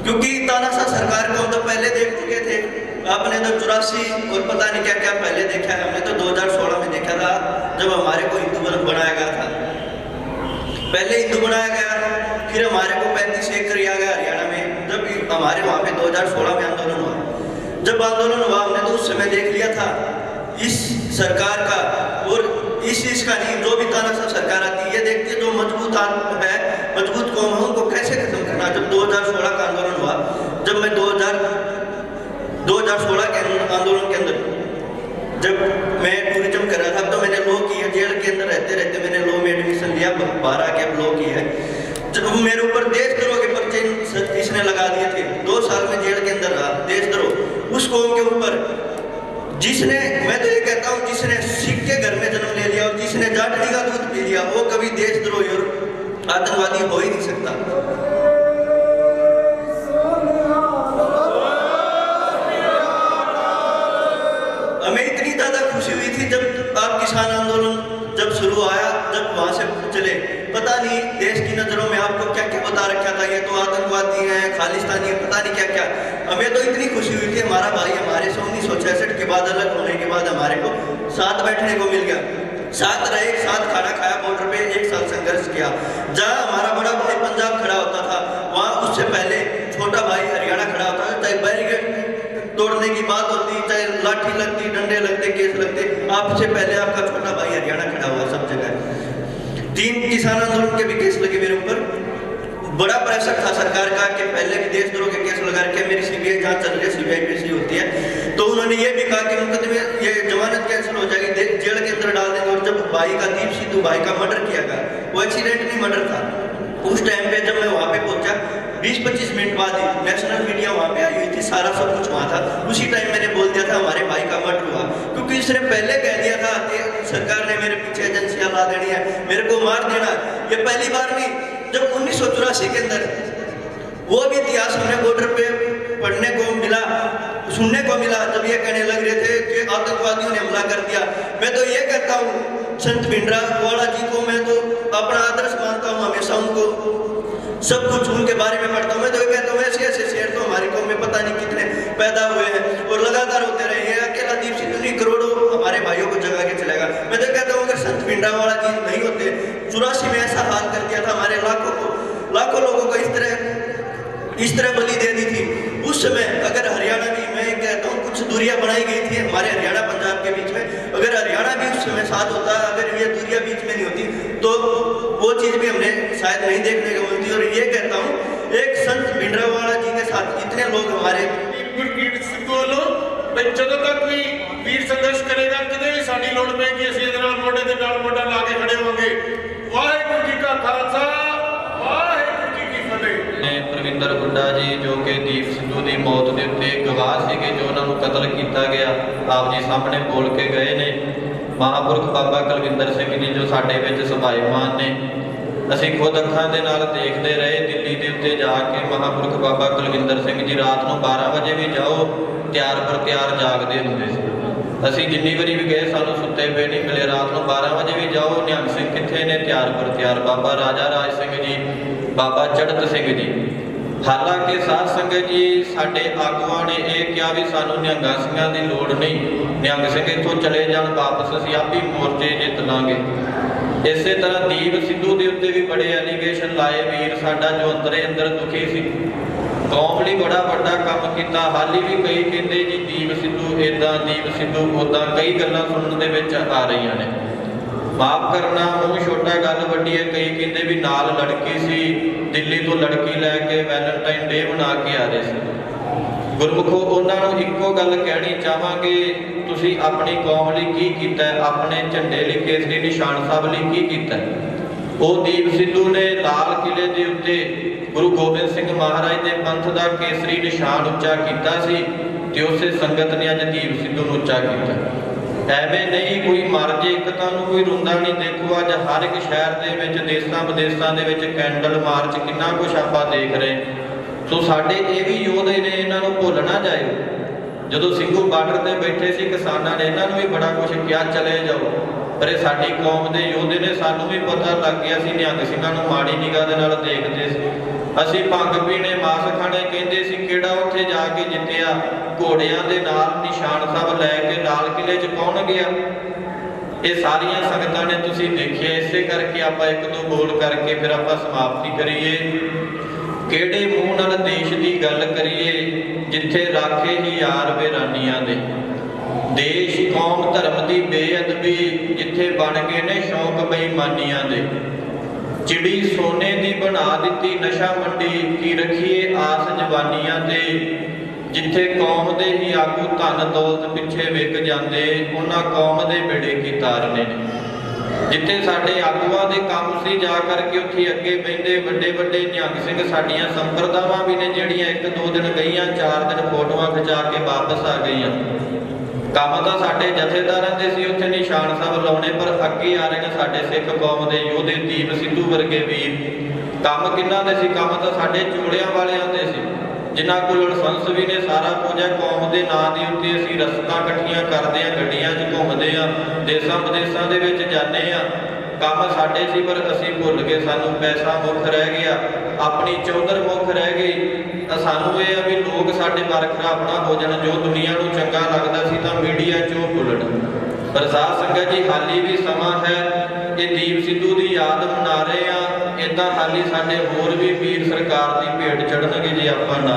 क्योंकि तानाशाह सरकार को हम तो पहले देख चुके थे। आपने तो 84 और पता नहीं क्या क्या पहले देखा है, हमने तो 2016 में देखा था जब हमारे को हिंदू बनाया गया था। पहले हिंदू बनाया गया, फिर हमारे को 35 एक किया गया हरियाणा में, जब हमारे वहाँ पे 2016 में आंदोलन हुआ। जब आंदोलन हुआ हमने तो उस समय देख लिया था इस सरकार का, और इस का नहीं, जो भी तानाशाह सरकार आती है ये देखती है जो मजबूत है, मजबूत कौम है, उनको कैसे खत्म करना। जब 2016 का आंदोलन हुआ, जब मैं 2016 के आंदोलन के अंदर जब मैं टूरिज्म कर रहा था, तो मैंने लॉ की है, जेल के अंदर रहते मैंने लॉ में एडमिशन लिया, 12 के अब लॉ की है। जब मेरे ऊपर देशद्रोह के पर्चे इसने लगा दिए थे, 2 साल में जेल के अंदर रहा, देशद्रोह उस कौम के ऊपर जिसने, मैं तो ये कहता हूँ जिसने सिख के घर में जन्म ले लिया और जिसने जाटनी का दूध पी लिया, वो कभी देशद्रोही और आतंकवादी हो ही नहीं सकता। हमें इतनी ज्यादा खुशी हुई थी जब आप किसान आंदोलन जब शुरू आया, जब वहां से चले, पता नहीं देश की नजरों में आपको क्या क्या बता रखा था, ये तो आतंकवादी हैं, खालिस्तानी है, पता नहीं क्या क्या। हमें तो इतनी खुशी हुई थी, हमारा भाई हमारे से 1966 के बाद अलग होने के बाद हमारे को साथ बैठने को मिल गया, साथ रहे, साथ खाना खाया, बॉर्डर पे 1 साल संघर्ष किया। जहाँ हमारा बड़ा भाई पंजाब खड़ा होता था, वहाँ उससे पहले छोटा भाई हरियाणा खड़ा होता था। चाहे बैरिकेड तोड़ने की बात होती, चाहे लाठी लगती, डंडे लगते, केस लगते, आपसे पहले आपका छोटा भाई हरियाणा खड़ा हुआ सब जगह। 3 किसान आंदोलन के भी केस लगे मेरे ऊपर। बड़ा प्रेशर था सरकार का कि पहले भी देशद्रोह के केस लगा के मेरी सीबीआई जांच चल रही है, सीबीआई पेशी होती है, तो उन्होंने ये भी कहा कि मुकदमे ये जमानत कैंसिल हो जाएगी, जेल के अंदर डाल देंगे। और जब भाई का दीप सिद्धू भाई का मर्डर किया गया, वो एक्सीडेंट नहीं मर्डर था। उस टाइम पे जब मैं वहाँ पे पहुंचा, 20-25 मिनट बाद ही नेशनल मीडिया वहाँ पे आई हुई थी, सारा सब कुछ वहाँ था। उसी टाइम मैंने बोल दिया था हमारे भाई का मर्डर हुआ, क्योंकि इसने पहले कह दिया था कि सरकार ने मेरे पीछे एजेंसियां ला देनी है, मेरे को मार देना। ये पहली बार नहीं, जब 1984 के अंदर वो भी इतिहास हमें बॉर्डर पे पढ़ने को मिला, सुनने को मिला, जब ये कहने लग रहे थे कि आतंकवादियों ने हमला कर दिया। मैं तो ये कहता हूँ संत भिंडरावाला जी को मैं तो अपना आदर्श मानता हूँ, हमेशा उनको सब कुछ उनके बारे में पढ़ता हूँ। मैं तो ये कहता हूँ ऐसे ऐसे शेर तो हमारी कौम में पता नहीं कितने पैदा हुए हैं और लगातार होते रहे हैं। अकेला दीप सिद्धू नहीं, करोड़ों हमारे भाइयों को जगा के चलेगा। मैं तो कहता हूँ अगर संत भिंडरावाला जी नहीं होते, 84 में ऐसा हाल कर दिया था, हमारे लाखों लोगों को इस तरह बलि दे दी थी। उस समय अगर हरियाणा भी, मैं कहता हूँ कुछ दूरियां बनाई गई थी हमारे हरियाणा पंजाब के बीच में, अगर हरियाणा भी उस समय साथ होता, अगर ये दूरियां बीच में नहीं होती, तो वो चीज़ भी हमने शायद नहीं देखने को मिलती। और ये कहता हूँ एक संत भिंडरावाला जी के साथ इतने लोग हमारे ਗੁਰਕੀਰਤ ਸਿੱਧੂ ਵੱਲੋਂ ਤੇ ਜਦੋਂ ਤੱਕ ਵੀ ਵੀਰ ਸੰਘਰਸ਼ ਕਰੇਗਾ ਕਿਤੇ ਵੀ ਸਾਡੀ ਲੋੜ ਪਏਗੀ ਅਸੀਂ ਇਹਦੇ ਨਾਲ ਮੋਢੇ ਦੇ ਨਾਲ ਮੋਢਾ ਲਾ ਕੇ ਖੜੇ ਹੋਵਾਂਗੇ। ਵਾਹਿਗੁਰੂ ਜੀ ਕਾ ਖਾਲਸਾ ਵਾਹਿਗੁਰੂ ਜੀ ਕੀ ਫਤਿਹ। ਪ੍ਰਵਿੰਦਰ ਗੁੱਡਾ ਜੀ ਜੋ ਕਿ ਦੀਪ ਸਿੱਧੂ ਦੀ ਮੌਤ ਦੇ ਉੱਤੇ ਗਵਾਹ ਸੀਗੇ, ਜੋ ਉਹਨਾਂ ਨੂੰ ਕਤਲ ਕੀਤਾ ਗਿਆ, ਆਪ ਜੀ ਸਾਹਮਣੇ ਬੋਲ ਕੇ ਗਏ ਨੇ। ਮਹਾਂਪੁਰਖ ਬਾਬਾ ਕੁਲਵਿੰਦਰ ਸਿੰਘ ਜੀ ਜੋ ਸਾਡੇ ਵਿੱਚ ਸਭਾਈਮਾਨ ਨੇ, ਅਸੀਂ ਖੁਦ ਅੱਖਾਂ ਦੇ ਨਾਲ ਦੇਖਦੇ ਰਹੇ ਦਿੱਲੀ ਦੇ ਉੱਤੇ ਜਾ ਕੇ ਮਹਾਂਪੁਰਖ ਬਾਬਾ ਕੁਲਵਿੰਦਰ ਸਿੰਘ ਜੀ ਰਾਤ ਨੂੰ 12 ਵਜੇ ਵੀ ਜਾਓ ਤਿਆਰ ਪਰ ਤਿਆਰ ਜਾਗਦੇ ਹੁੰਦੇ ਸੀ। ਅਸੀਂ ਜਿੰਨੀ ਵਾਰੀ ਵੀ ਗਏ ਸਾਨੂੰ ਸੁੱਤੇ ਪਏ ਨਹੀਂ ਮਿਲੇ। ਰਾਤ ਨੂੰ 12 ਵਜੇ ਵੀ ਜਾਓ ਨਿਹੰਗ ਸਿੰਘ ਕਿੱਥੇ ਨੇ, ਤਿਆਰ ਪਰ ਤਿਆਰ। ਬਾਬਾ ਰਾਜਾ ਰਾਜ ਸਿੰਘ ਜੀ, ਬਾਬਾ ਚੜ੍ਹਤ ਸਿੰਘ ਜੀ। ਹਾਲਾਂਕਿ ਸਾਧ ਸੰਗਤ ਜੀ ਸਾਡੇ ਆਗੂਆਂ ਨੇ ਇਹ ਕਿਹਾ ਵੀ ਸਾਨੂੰ ਨਿਹੰਗਾਂ ਸਿੰਘਾਂ ਦੀ ਲੋੜ ਨਹੀਂ, ਨਿਹੰਗ ਸਿੰਘ ਇੱਥੋਂ ਚਲੇ ਜਾਣ ਵਾਪਸ, ਅਸੀਂ ਆਪ ਹੀ ਮੋਰਚੇ ਜਿੱਤ ਲਾਂਗੇ। ਇਸੇ ਤਰ੍ਹਾਂ ਦੀਪ ਸਿੱਧੂ ਦੇ ਉੱਤੇ ਵੀ ਬੜੇ ਐਲੀਗੇਸ਼ਨ ਲਾਏ। ਵੀਰ ਸਾਡਾ ਜੋ ਅੰਦਰੇ ਅੰਦਰ ਦੁਖੀ ਸੀ, ਕੌਮ ਲਈ ਬੜਾ ਵੱਡਾ ਕੰਮ ਕੀਤਾ। ਹਾਲੀ ਵੀ ਕਈ ਕਹਿੰਦੇ ਜੀ ਦੀਪ ਸਿੱਧੂ ਇੱਦਾਂ, ਦੀਪ ਸਿੱਧੂ ਉੱਦਾਂ, ਕਈ ਗੱਲਾਂ ਸੁਣਨ ਦੇ ਵਿੱਚ ਆ ਰਹੀਆਂ ਨੇ। ਮਾਫ ਕਰਨਾ, ਮੂੰਹ ਛੋਟਾ ਗੱਲ ਵੱਡੀ ਹੈ। ਕਈ ਕਹਿੰਦੇ ਵੀ ਨਾਲ ਲੜਕੀ ਸੀ, ਦਿੱਲੀ ਤੋਂ ਲੜਕੀ ਲੈ ਕੇ ਵੈਲੈਂਟਾਈਨ ਡੇ ਬਣਾ ਕੇ ਆ ਰਹੇ ਸੀ। ਗੁਰਮੁਖੋ ਉਹਨਾਂ ਨੂੰ ਇੱਕੋ ਗੱਲ ਕਹਿਣੀ ਚਾਹਾਂਗੇ, ਤੁਸੀਂ ਆਪਣੀ ਕੌਮ ਲਈ ਕੀ ਕੀਤਾ, ਆਪਣੇ ਝੰਡੇ ਲਈ ਕੇਸਰੀ ਨਿਸ਼ਾਨ ਸਾਹਿਬ ਲਈ ਕੀ ਕੀਤਾ। ਉਹ ਦੀਪ ਸਿੱਧੂ ਨੇ ਲਾਲ ਕਿਲੇ ਦੇ ਉੱਤੇ ਗੁਰੂ ਗੋਬਿੰਦ ਸਿੰਘ ਮਹਾਰਾਜ ਦੇ ਪੰਥ ਦਾ ਕੇਸਰੀ ਨਿਸ਼ਾਨ ਉੱਚਾ ਕੀਤਾ ਸੀ ਤੇ ਉਸੇ ਸੰਗਤ ਨੇ ਅੱਜ ਦੀਪ ਸਿੱਧੂ ਨੂੰ ਉੱਚਾ ਕੀਤਾ। ਐਵੇਂ ਨਹੀਂ ਕੋਈ ਮਰ ਜੇ ਇੱਕ ਤਾਂ ਉਹਨੂੰ ਕੋਈ ਰੋਂਦਾ ਨਹੀਂ। ਦੇਖੋ ਅੱਜ ਹਰ ਇੱਕ ਸ਼ਹਿਰ ਦੇ ਵਿੱਚ, ਦੇਸਾਂ ਵਿਦੇਸਾਂ ਦੇ ਵਿੱਚ ਕੈਂਡਲ ਮਾਰਚ ਕਿੰਨਾ ਕੁਛ ਆਪਾਂ ਦੇਖ ਰਹੇ। ਸੋ ਸਾਡੇ ਇਹ ਵੀ ਯੋਧੇ ਨੇ, ਇਹਨਾਂ ਨੂੰ ਭੁੱਲ ਨਾ ਜਾਇਓ। ਜਦੋਂ ਸਿੰਘੂ ਬਾਰਡਰ ਤੇ ਬੈਠੇ ਸੀ ਕਿਸਾਨਾਂ ਨੇ ਇਹਨਾਂ ਨੂੰ ਵੀ ਬੜਾ ਕੁਛ ਕਿਹਾ, ਚਲੇ ਜਾਓ, ਪਰ ਇਹ ਸਾਡੀ ਕੌਮ ਦੇ ਯੋਧੇ ਨੇ। ਸਾਨੂੰ ਵੀ ਪਤਾ ਲੱਗ ਗਿਆ ਸੀ ਨਿਹੰਗ ਸਿੰਘਾਂ ਨੂੰ ਮਾੜੀ ਨਿਗਾਹ ਦੇ ਨਾਲ ਦੇਖਦੇ ਸੀ। ਅਸੀਂ ਭੰਗ ਪੀਣੇ, ਮਾਸ ਖਾਣੇ ਕਹਿੰਦੇ ਸੀ। ਕਿਹੜਾ ਉੱਥੇ ਜਾ ਕੇ ਜਿੱਤਿਆ? ਘੋੜਿਆਂ ਦੇ ਨਾਲ ਨਿਸ਼ਾਨ ਸਾਹਿਬ ਲੈ ਕੇ ਲਾਲ ਕਿਲੇ 'ਚ ਕੌਣ ਗਿਆ? ਇਹ ਸਾਰੀਆਂ ਸੰਗਤਾਂ ਨੇ ਤੁਸੀਂ ਦੇਖਿਆ। ਇਸੇ ਕਰਕੇ ਆਪਾਂ ਇੱਕ ਦੋ ਬੋਲ ਕਰਕੇ ਫਿਰ ਆਪਾਂ ਸਮਾਪਤੀ ਕਰੀਏ। ਕਿਹੜੇ ਮੂੰਹ ਨਾਲ ਦੇਸ਼ ਦੀ ਗੱਲ ਕਰੀਏ ਜਿੱਥੇ ਰਾਖੇ ਹੀ ਯਾਰ ਬੇਰਾਨੀਆਂ ਦੇ। ਦੇਸ਼ ਕੌਮ ਧਰਮ ਦੀ ਬੇਅਦਬੀ ਜਿੱਥੇ ਬਣ ਗਏ ਨੇ ਸ਼ੌਕ ਬੇਈਮਾਨੀਆਂ ਦੇ। ਚਿੜੀ ਸੋਨੇ ਦੀ ਬਣਾ ਦਿੱਤੀ ਨਸ਼ਾ ਮੰਡੀ, ਕੀ ਰੱਖੀਏ ਆਸ ਜਵਾਨੀਆਂ ਤੇ। ਜਿੱਥੇ ਕੌਮ ਦੇ ਹੀ ਆਗੂ ਧਨ ਦੌਲਤ ਪਿੱਛੇ ਵਿਕ ਜਾਂਦੇ, ਉਹਨਾਂ ਕੌਮ ਦੇ ਬੇੜੇ ਕੀ ਤਾਰਨੇ ਨੇ। ਜਿੱਥੇ ਸਾਡੇ ਆਗੂਆਂ ਦੇ ਕੰਮ ਸੀ ਜਾ ਕਰਕੇ ਉੱਥੇ ਅੱਗੇ ਬਹਿੰਦੇ ਵੱਡੇ ਵੱਡੇ ਨਿਹੰਗ ਸਿੰਘ। ਸਾਡੀਆਂ ਸੰਪਰਦਾਵਾਂ ਵੀ ਨੇ ਜਿਹੜੀਆਂ ਇੱਕ ਦੋ ਦਿਨ ਗਈਆਂ, 4 ਦਿਨ ਫੋਟੋਆਂ ਖਿਚਾ ਕੇ ਵਾਪਸ ਆ ਗਈਆਂ। ਕੰਮ ਤਾਂ ਸਾਡੇ ਜਥੇਦਾਰਾਂ ਦੇ ਸੀ ਉੱਥੇ ਨਿਸ਼ਾਨ ਸਾਹਿਬ ਲਾਉਣੇ, ਪਰ ਅੱਗੇ ਆ ਰਹੇ ਨੇ ਸਾਡੇ ਸਿੱਖ ਕੌਮ ਦੇ ਯੋਧੇ ਦੀਪ ਸਿੱਧੂ ਵਰਗੇ ਵੀਰ। ਕੰਮ ਕਿੰਨਾ ਦੇ ਸੀ? ਕੰਮ ਤਾਂ ਸਾਡੇ ਚੋਲਿਆਂ ਵਾਲਿਆਂ ਦੇ ਸੀ, ਜਿਨ੍ਹਾਂ ਕੋਲ ਲਾਇਸੈਂਸ ਵੀ ਨੇ, ਸਾਰਾ ਕੁਝ ਹੈ। ਕੌਮ ਦੇ ਨਾਂ ਦੇ ਉੱਤੇ ਅਸੀਂ ਰਸਤਾਂ ਇਕੱਠੀਆਂ ਕਰਦੇ ਹਾਂ, ਗੱਡੀਆਂ 'ਚ ਘੁੰਮਦੇ ਹਾਂ, ਦੇਸਾਂ ਵਿਦੇਸਾਂ ਦੇ ਵਿੱਚ ਜਾਂਦੇ ਹਾਂ। ਕੰਮ ਸਾਡੇ ਸੀ ਪਰ ਅਸੀਂ ਭੁੱਲ ਗਏ। ਸਾਨੂੰ ਪੈਸਾ ਮੁੱਖ ਰਹਿ ਗਿਆ, ਆਪਣੀ ਚੌਧਰ ਮੁੱਖ ਰਹਿ ਗਈ। ਸਾਨੂੰ ਇਹ ਆ ਵੀ ਲੋਕ ਸਾਡੇ ਬਰਖਲਾਫ ਨਾ ਹੋ ਜਾਣ। ਜੋ ਦੁਨੀਆ ਨੂੰ ਚੰਗਾ ਲੱਗਦਾ ਸੀ ਤਾਂ ਮੀਡੀਆ 'ਚੋਂ ਭੁੱਲਣ। ਪਰ ਸਾਧ ਸੰਗਤ ਜੀ ਹਾਲੀ ਵੀ ਸਮਾਂ ਹੈ। ਇਹ ਦੀਪ ਸਿੱਧੂ ਦੀ ਯਾਦ ਮਨਾ ਰਹੇ ਆ। ਇੱਦਾਂ ਹਾਲੀ ਸਾਡੇ ਹੋਰ ਵੀ ਵੀਰ ਸਰਕਾਰ ਦੀ ਭੇਟ ਚੜ੍ਹਨਗੇ ਜੇ ਆਪਾਂ ਨਾ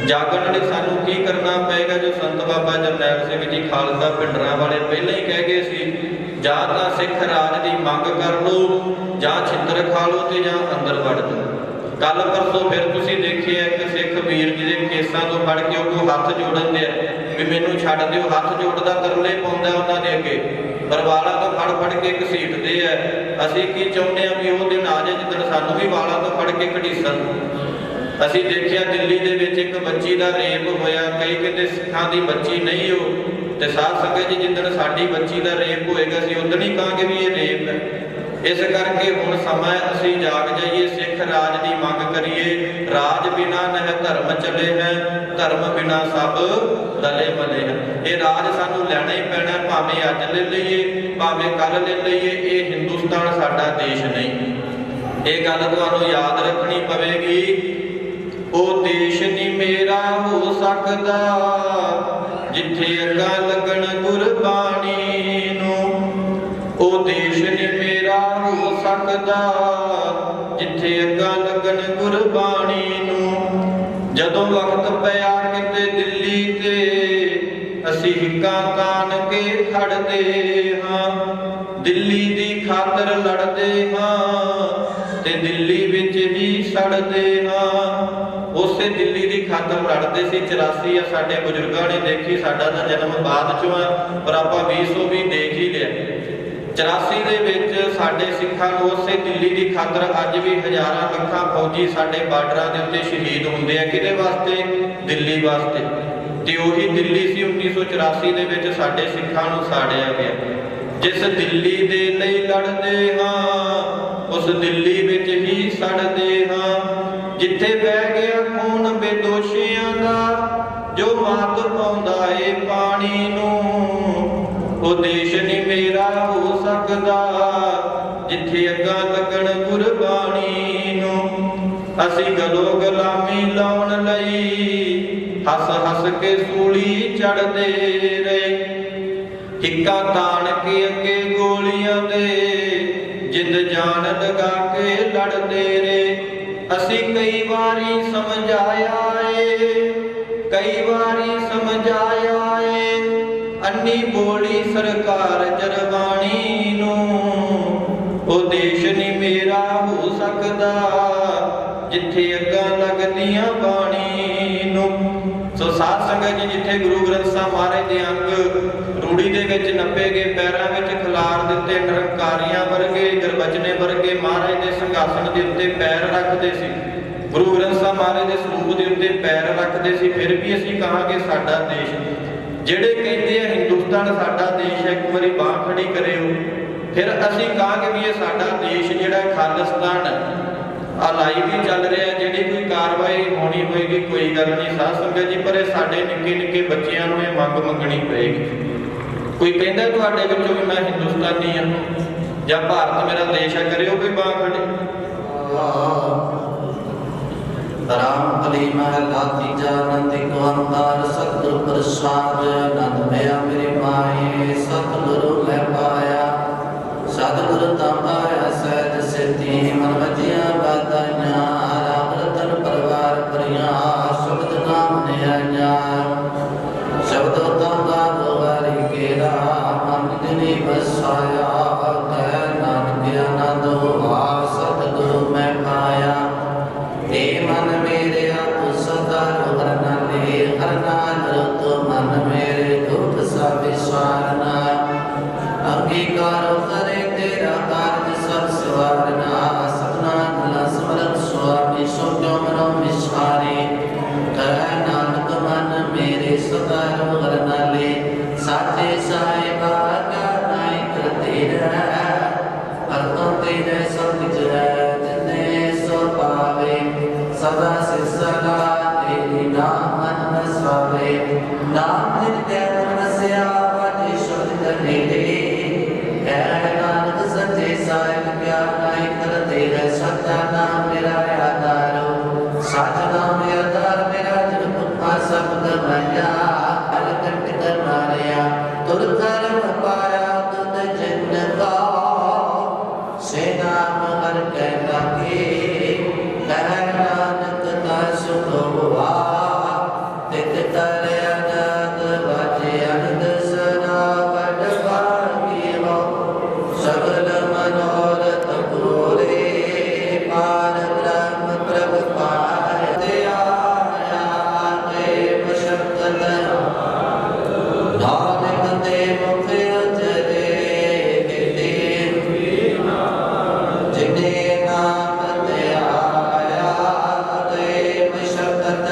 ਜਾਗਣ ਲਈ ਸਾਨੂੰ ਕੀ ਕਰਨਾ ਪਏਗਾ। ਜੋ ਸੰਤ ਬਾਬਾ ਜਰਨੈਲ ਸਿੰਘ ਜੀ ਖਾਲਸਾ ਪਿੰਡਰਾਂ ਵਾਲੇ ਪਹਿਲਾਂ ਹੀ ਕਹਿ ਗਏ ਸੀ, ਜਾਂ ਤਾਂ ਸਿੱਖ ਰਾਜ ਦੀ ਮੰਗ ਕਰ ਲਓ, ਜਾਂ ਛਿੱਤਰ ਖਾ ਲਓ ਤੇ ਜਾਂ ਅੰਦਰ ਵੜ ਜਾਓ। ਕੱਲ ਪਰਸੋਂ ਫਿਰ ਤੁਸੀਂ ਦੇਖਿਆ ਇੱਕ ਸਿੱਖ ਵੀਰ ਜਿਹਦੇ ਕੇਸਾਂ ਤੋਂ ਫੜ ਕੇ ਉਹ ਹੱਥ ਜੋੜਨ ਦੇ ਵੀ ਮੈਨੂੰ ਛੱਡ ਦਿਓ, ਹੱਥ ਜੋੜਦਾ ਤਰਲੇ ਪਾਉਂਦਾ ਉਹਨਾਂ ਦੇ ਅੱਗੇ, ਪਰ ਵਾਲਾਂ ਤੋਂ ਫੜ ਕੇ ਘਸੀਟਦੇ ਆ। ਅਸੀਂ ਕੀ ਚਾਹੁੰਦੇ ਆ ਵੀ ਉਹ ਦਿਨ ਆ ਜਾਏ ਜਿੱਦਣ ਸਾਨੂੰ ਵੀ ਵਾਲਾਂ ਤੋਂ ਫੜ ਕੇ ਘੜੀਸਣ। ਅਸੀਂ ਦੇਖਿਆ ਦਿੱਲੀ ਦੇ ਵਿੱਚ ਇੱਕ ਬੱਚੀ ਦਾ ਰੇਪ ਹੋਇਆ। ਕਈ ਕਹਿੰਦੇ ਸਿੱਖਾਂ ਦੀ ਬੱਚੀ ਨਹੀਂ ਉਹ, ਤੇ ਸਾਧ ਸੰਗਤ ਜੀ ਜਿੱਦਣ ਸਾਡੀ ਬੱਚੀ ਦਾ ਰੇਪ ਹੋਏਗਾ ਅਸੀਂ ਉਦੋਂ ਹੀ ਕਹਾਂਗੇ ਵੀ ਇਹ ਰੇਪ ਹੈ। ਇਸ ਕਰਕੇ ਹੁਣ ਸਮਾਂ ਅਸੀਂ ਜਾਗ ਜਾਈਏ, ਸਿੱਖ ਰਾਜ ਦੀ ਮੰਗ ਕਰੀਏ। ਰਾਜ ਬਿਨਾ ਨਹਿ ਧਰਮ ਚੱਲੇ ਹੈ, ਧਰਮ ਬਿਨਾ ਸਭ ਦਲੇ ਮਲੇ ਹੈ। ਇਹ ਰਾਜ ਸਾਨੂੰ ਲੈਣਾ ਹੀ ਪੈਣਾ, ਭਾਵੇਂ ਅੱਜ ਲੈ ਲਈਏ ਭਾਵੇਂ ਕੱਲ ਲੈ ਲਈਏ। ਇਹ ਹਿੰਦੁਸਤਾਨ ਸਾਡਾ ਦੇਸ਼ ਨਹੀਂ। ਇਹ ਗੱਲ ਤੁਹਾਨੂੰ ਯਾਦ ਰੱਖਣੀ ਪਵੇਗੀ। ਉਹ ਦੇਸ਼ ਨਹੀਂ ਮੇਰਾ ਹੋ ਸਕਦਾ ਜਿੱਥੇ ਅੱਗਾ ਲੱਗਣ ਗੁਰਬਾਣੀ ਨੂੰ। ਉਹ ਦੇਸ਼ ਨਹੀਂ ਮੇਰਾ ਹੋ ਸਕਦਾ ਜਿੱਥੇ ਅੱਗਾ ਲੱਗਣ ਗੁਰਬਾਣੀ ਨੂੰ। ਜਦੋਂ ਵਕਤ ਪਿਆ ਕਿਤੇ ਦਿੱਲੀ ਤੇ ਅਸੀਂ ਹਿੱਕਾਂ ਤਾਣ ਕੇ ਖੜਦੇ ਹਾਂ। ਦਿੱਲੀ ਦੀ ਖਾਤਰ ਲੜਦੇ ਹਾਂ, ਤੇ ਦਿੱਲੀ ਵਿੱਚ ਹੀ ਸੜਦੇ ਹਾਂ। ਉਸੇ ਦਿੱਲੀ ਦੀ ਖਾਤਰ ਲੜਦੇ ਸੀ। 84 ਆ ਸਾਡੇ ਬਜ਼ੁਰਗਾਂ ਨੇ ਦੇਖੀ, ਸਾਡਾ ਤਾਂ ਜਨਮ ਬਾਅਦ ਚੋਂ ਆ, ਪਰ ਆਪਾਂ 200 ਵੀ ਦੇਖ ਹੀ ਲਿਆ। 84 ਦੇ ਵਿੱਚ ਸਾਡੇ ਸਿੱਖਾਂ ਨੂੰ ਉਸੇ ਦਿੱਲੀ ਦੀ ਖਾਤਰ ਅੱਜ ਵੀ ਹਜ਼ਾਰਾਂ ਲੱਖਾਂ ਫੌਜੀ ਸਾਡੇ ਬਾਰਡਰਾਂ ਦੇ ਉੱਤੇ ਸ਼ਹੀਦ ਹੁੰਦੇ ਆ। ਕਿਹਦੇ ਵਾਸਤੇ? ਦਿੱਲੀ ਵਾਸਤੇ। ਤੇ ਉਹੀ ਦਿੱਲੀ ਸੀ 1984 ਦੇ ਵਿੱਚ ਸਾਡੇ ਸਿੱਖਾਂ ਨੂੰ ਸਾੜਿਆ ਗਿਆ। ਜਿਸ ਦਿੱਲੀ ਦੇ ਲਈ ਲੜਦੇ ਹਾਂ ਉਸ ਦਿੱਲੀ ਵਿੱਚ ਹੀ ਸੜਦੇ ਹਾਂ। ਜਿੱਥੇ ਬਹਿ ਗਿਆ ਖੂਨ ਬੇਦੋਸ਼ੀਆਂ ਦਾ, ਜੋ ਮਾਤ ਪਾਉਂਦਾ ਏ ਪਾਣੀ ਨੂੰ, ਉਹ ਦੇਸ਼ ਨਹੀਂ ਮੇਰਾ ਹੋ ਸਕਦਾ ਜਿੱਥੇ ਅੱਗਾਂ ਲੱਗਣ ਕੁਰਬਾਨੀ ਨੂੰ। ਅਸੀਂ ਗਲੋਂ ਗੁਲਾਮੀ ਲਾਉਣ ਲਈ ਹੱਸ ਹੱਸ ਕੇ ਸੂਲੀ ਚੜਦੇ ਰਹੇ। ਹਿੱਕਾਂ ਤਾਣ ਕੇ ਅੱਗੇ ਗੋਲੀਆਂ ਦੇ ਜਿੰਦ ਜਾਨ ਲਗਾ ਕੇ ਲੜਦੇ ਰਹੇ। ਅਸੀਂ ਕਈ ਵਾਰੀ ਸਮਝਾਇਆ ਏ, ਕਈ ਵਾਰੀ ਸਮਝਾਇਆ ਏ, ਅੰਨੀ ਬੋਲੀ ਸਰਕਾਰ ਜਰਬਾਣੀ ਨੂੰ, ਉਹ ਦੇਸ਼ ਨਹੀਂ ਮੇਰਾ ਹੋ ਸਕਦਾ ਜਿੱਥੇ ਅੱਗਾਂ ਲੱਗਦੀਆਂ ਬਾਣੀ ਨੂੰ। ਸੋ ਸਾਧ ਸੰਗਤ ਜੀ, ਜਿੱਥੇ ਗੁਰੂ ਗ੍ਰੰਥ ਸਾਹਿਬ ਮਹਾਰਾਜ ਦੇ ਅੰਗ ਰੂੜੀ ਦੇ ਵਿੱਚ ਨੱਪੇ ਗਏ, ਪੈਰਾਂ ਵਿੱਚ ਖਿਲਾਰ ਦਿੱਤੇ, ਨਿਰੰਕਾਰੀਆਂ ਵਰਗੇ, ਗੁਰਬਚਨੇ ਵਰਗੇ ਮਹਾਰਾਜ ਦੇ ਸਿੰਘਾਸਨ ਦੇ ਉੱਤੇ ਪੈਰ ਰੱਖਦੇ ਸੀ, ਗੁਰੂ ਗ੍ਰੰਥ ਸਾਹਿਬ ਮਹਾਰਾਜ ਦੇ ਸਰੂਪ ਦੇ ਉੱਤੇ ਪੈਰ ਰੱਖਦੇ ਸੀ। ਫਿਰ ਵੀ ਅਸੀਂ ਕਹਾਂਗੇ ਸਾਡਾ ਦੇਸ਼, ਜਿਹੜੇ ਕਹਿੰਦੇ ਆ ਹਿੰਦੁਸਤਾਨ ਸਾਡਾ ਦੇਸ਼ ਹੈ, ਇੱਕ ਵਾਰੀ ਬਾਂਹ ਖੜੀ ਕਰਿਓ, ਫਿਰ ਅਸੀਂ ਕਹਾਂਗੇ ਵੀ ਇਹ ਸਾਡਾ ਦੇਸ਼ ਜਿਹੜਾ ਖਾਲਿਸਤਾਨ ਆ ਲਾਈਵ ਵੀ ਚੱਲ ਰਿਹਾ। ਜਿਹੜੀ ਕੋਈ ਕਾਰਵਾਈ ਹੋਣੀ ਹੋਏਗੀ ਕੋਈ ਗੱਲ ਨਹੀਂ ਸਾਧ ਸੰਗਤ ਜੀ, ਪਰ ਇਹ ਸਾਡੇ ਨਿੱਕੇ ਨਿੱਕੇ ਬੱਚਿਆਂ ਨੂੰ ਇਹ ਮੰਗ ਮੰਗਣੀ ਪਏਗੀ। ਕੋਈ ਕਹਿੰਦਾ ਤੁਹਾਡੇ ਵਿੱਚੋਂ ਵੀ ਮੈਂ ਹਿੰਦੁਸਤਾਨੀ ਹਾਂ ਜਾਂ ਭਾਰਤ ਮੇਰਾ ਦੇਸ਼ ਹੈ, ਕਰਿਓ ਕੋਈ ਬਾਂਹ ਖੜੀ। ਰਾਮ ਭਲੀ ਮਹਲਾ ਤੀਜਾ। ਆਨੰਦ ਇੱਕ ਓੰਕਾਰ ਸਤਿਗੁਰ ਪ੍ਰਸਾਦ। ਆਨੰਦ ਮਿਆ ਮੇਰੇ ਮਾਏ ਸਤਿਗੁਰੂ ਲੈ ਪਾਇਆ। ਸਤਿਗੁਰ ਤਾਂ ਪਾਇਆ ਸਹਿਜ ਸਿੱਧੀ, ਮਨ ਵਜੀਆਂ ਬਾਤਾਂ ਰਾਮ ਰਤਨ ਪਰਿਵਾਰ ਭਰੀਆਂ, ਸ਼ਬਦ ਨਾਮ ਨੇ ਆਈਆਂ। ਸ਼ਬਦੋ ਤਾਂ ਗਾਵੋ ਵਾਰੀ ਕੇਰਾ, ਮਨ ਦਿਨੀ ਬਸਾਇਆ। ਕਹਿ ਨਾਨਕ ਆਨੰਦ ਹੋਆ ਸਤਿਗੁਰੂ ਮੈਂ ਪਾਇਆ। ਏ ਮਨ ਮੇਰੇ ਆਪ ਸਦਾ ਹਰ ਨਾਲੇ, ਹਰ ਨਾਲ ਰਤੋ ਮਨ ਮੇਰੇ ਦੁਖ ਸਭ ਵਿਸਾਰਨਾ। ਅੰਗੀਕਾਰ ਕਰੇ ਤੇਰਾ ਕਾਰਜ ਸਭ ਸਵਾਰਨਾ। ਸਪਨਾ ਭਲਾ ਸਮਰਤ ਸੁਆਮੀ ਸੋ ਕਿਉ ਮਨੋ ਵਿਸਾਰੇ। ਕਹਿ ਨਾਨਕ ਮਨ ਮੇਰੇ ਸਦਾ ਹਰ ਨਾਲੇ, ਸਾਚੇ ਸਾਹਿਬਾ ਕਾ ਨਾਇ ਕਰਤੇ ਰਹਿ। ਹਰਤੋਂ ਤੇਰੇ ਸਭ ਕਿਛ ਹੈ, ਜਿਨੇ ਸੋ ਪਾਵੇ। ਸਦਾ ਸਿਸਲਾ ਤੇਰੀ ਨਾਮ ਮਨ ਵਸਾਵੇ। ਨਾਮ ਨਿਤ ਕੈ ਵਸਿਆ ਵਾਜੇ ਸ਼ਬਦ ਨੇੜੇ। ਕਹਿ ਨਾਨਕ ਸੱਚੇ ਸਾਹਿਬ ਕਿਆ ਨਾਇ ਕਰਤੇ ਰਹਿ। ਸੱਚਾ ਨਾਮ ਮੇਰਾ ਆਧਾਰੋ, ਸੱਚ ਨਾਮ ਆਧਾਰ ਮੇਰਾ। ਜਨ ਪੁੱਖਾ ਸਬਦ ਮਾਇਆ, ਹਰ ਕੰਟ ਕਰ ਮਾਰਿਆ। ਤੁਰ ਕਰਮ ਪਾਇਆ ਤੁਧ ਜਨ ਕਾ, ਸੇ ਨਾਮ ਹਰ ਕੈ ਲਾਗੇ। ਕਹਿ ਨਾਨਕ ਤਾ ਸੁਖ ਹੋਆ, ਤਿਤ ਤਰ ਅਨੰਦ ਵਾਜੇ ਅਨੰਦ ਸਦਾ ਵਡ ਭਾਗੀ ਹੋ। ਸਗਲ ਮਨੋਰਥ ਪੂਰੇ, ਪਾਰ ਬ੍ਰਹਮ ਪ੍ਰਭ ਪਾਇਆ। ਤੇ ਆਇਆ ਤੇ ਮਸ਼ਕਤ ਨਾਨਕ ਤੇ ਮੁਖ ਅਜਰੇ। ਜਿਨੇ ਨਾਮ ਤੇ ਆਇਆ ਤੇ ਮਸ਼ਕਤ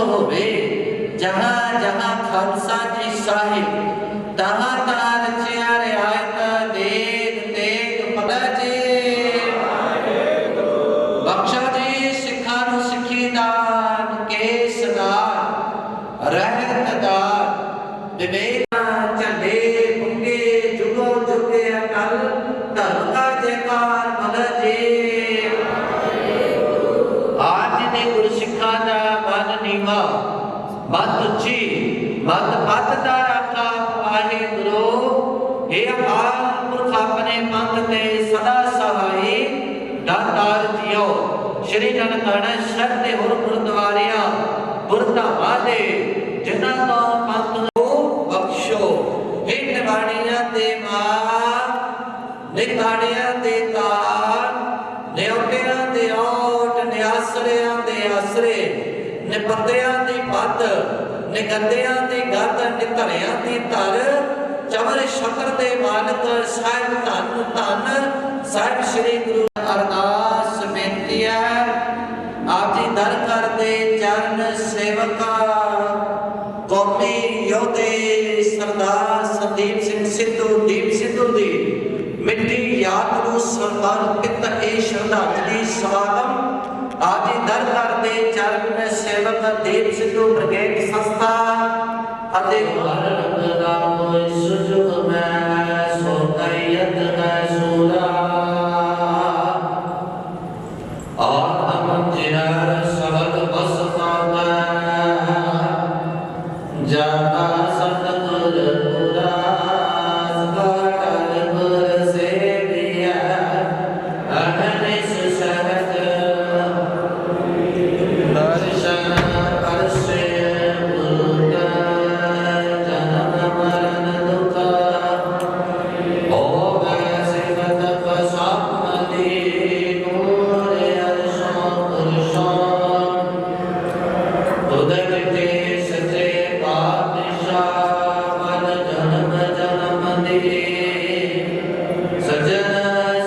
होवे जहाँ जहाँ खालसा जी साहिब तहाँ तहाँ रचिया रियायत देख देख पता जी बख्शा जी सिखा नूं सिखी दान केस दान रहत दान विवेक झंडे बुंगे जुगो जुगे अटल धर्म का जयकार भला जी आज दे गुरु सिखा दा मन नीवा मत उची मत पत दा रखा वाहे गुरु हे अकाल पुरख अपने पंथ ते सदा सहाय दातार जियो श्री ननकाना शहर दे होर गुरुद्वारियां गुरधामां दे जिन्हां तो पंथ बख्शो हे निवाणियां दे मां निकाणियां दे तार निउटियां दे ओट निआसरियां दे आसरे निपत्तियां दी पत निगंदियां दी गत निधरियां दी धर चवर शकर दे मालक साहिब धन धन साहिब श्री गुरु अरदास बेनती है आप जी दर कर दे चरण सेवका कौमी योधे सरदार संदीप सिंह सिद्धू दीप सिद्धू दी मिट्टी याद नूं समर्पित ए श्रद्धांजलि समागम आप जी दर कर दे चरण सेवक दीप सिद्धू ब्रिगेड संस्था अते हर रंग दा कोई सुजुग मैं सो कैयत है सूरा और हम जिहर सबद बस पावे जाता सतगुर पूरा सगाटल गुर से दिया अहनिस सहज दर्शन करसे गुरु जन्म मरण दुख होवे सिफत फसामदी नूर अर्शों पुरुषों उदर के सचे पातशाह मन जन्म जन्म दे सजन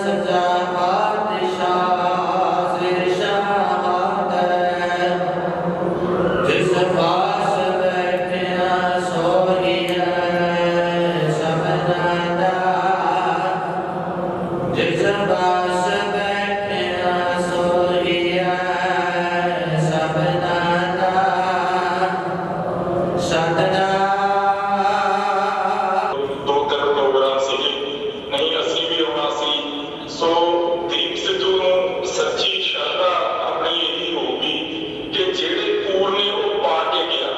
सचा पातशाह सिरशाह जिस पास बैठिया सोहिया सबनादा जिस पास बैठिया सोहिया सबनादा सदना दो तीन प्रोग्राम ਸੀ ਨਹੀਂ ਅਸੀਂ ਵੀ ਆਉਣਾ ਸੀ ਸੋ ਦੀਪ ਸਿੱਧੂ ਨੂੰ ਸੱਚੀ ਸ਼ਰਧਾ ਆਪਣੀ ਇਹੀ ਹੋਊਗੀ ਕਿ ਜਿਹੜੇ ਪੂਰ ਨੇ ਉਹ ਪਾ ਕੇ ਗਿਆ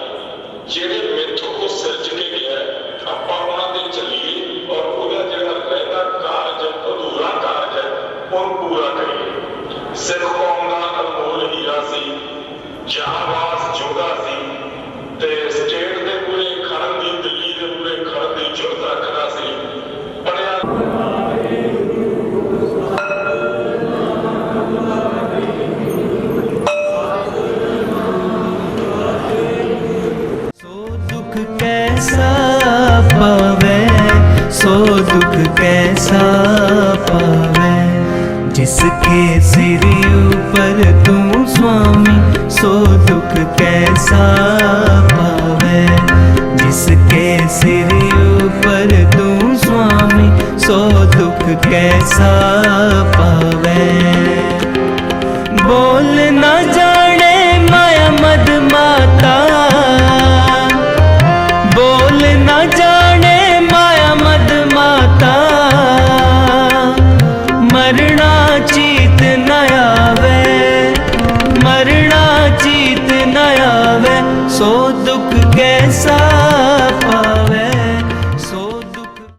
ਜਿਹੜੇ ਮਿੱਥ ਉਹ ਸਿਰਜ ਕੇ ਗਿਆ ਆਪਾਂ ਉਹਨਾਂ ਤੇ ਚੱਲੀਏ ਔਰ ਉਹਦਾ ਜਿਹੜਾ ਰਹਿੰਦਾ ਕਾਰਜ ਅਧੂਰਾ ਕਾਰਜ ਹੈ ਉਹਨੂੰ ਪੂਰਾ ਕਰੀਏ ਸਿੱਖ ਕੌਮ ਦਾ ਅਨਮੋਲ ਹੀਰਾ ਸੀ ਜਹਾਂਬਾਜ਼ ਜੋਧਾ ਸੀ ਤੇ ਸਟੇਟ ਦੇ ਪੂਰੇ ਖੜਨ ਦੀ ਦਿੱਲੀ ਦੇ ਪੂਰੇ ਖੜਨ ਦੀ ਜੁਰਤ ਰੱਖਦਾ ਸੀ ਬਣਿਆ सो दुख कैसा पावे सो दुख कैसा पावे जिसके सिर ऊपर तू स्वामी सो दुख कैसा पावे जिसके सिर ऊपर तू स्वामी सो दुख कैसा पावे।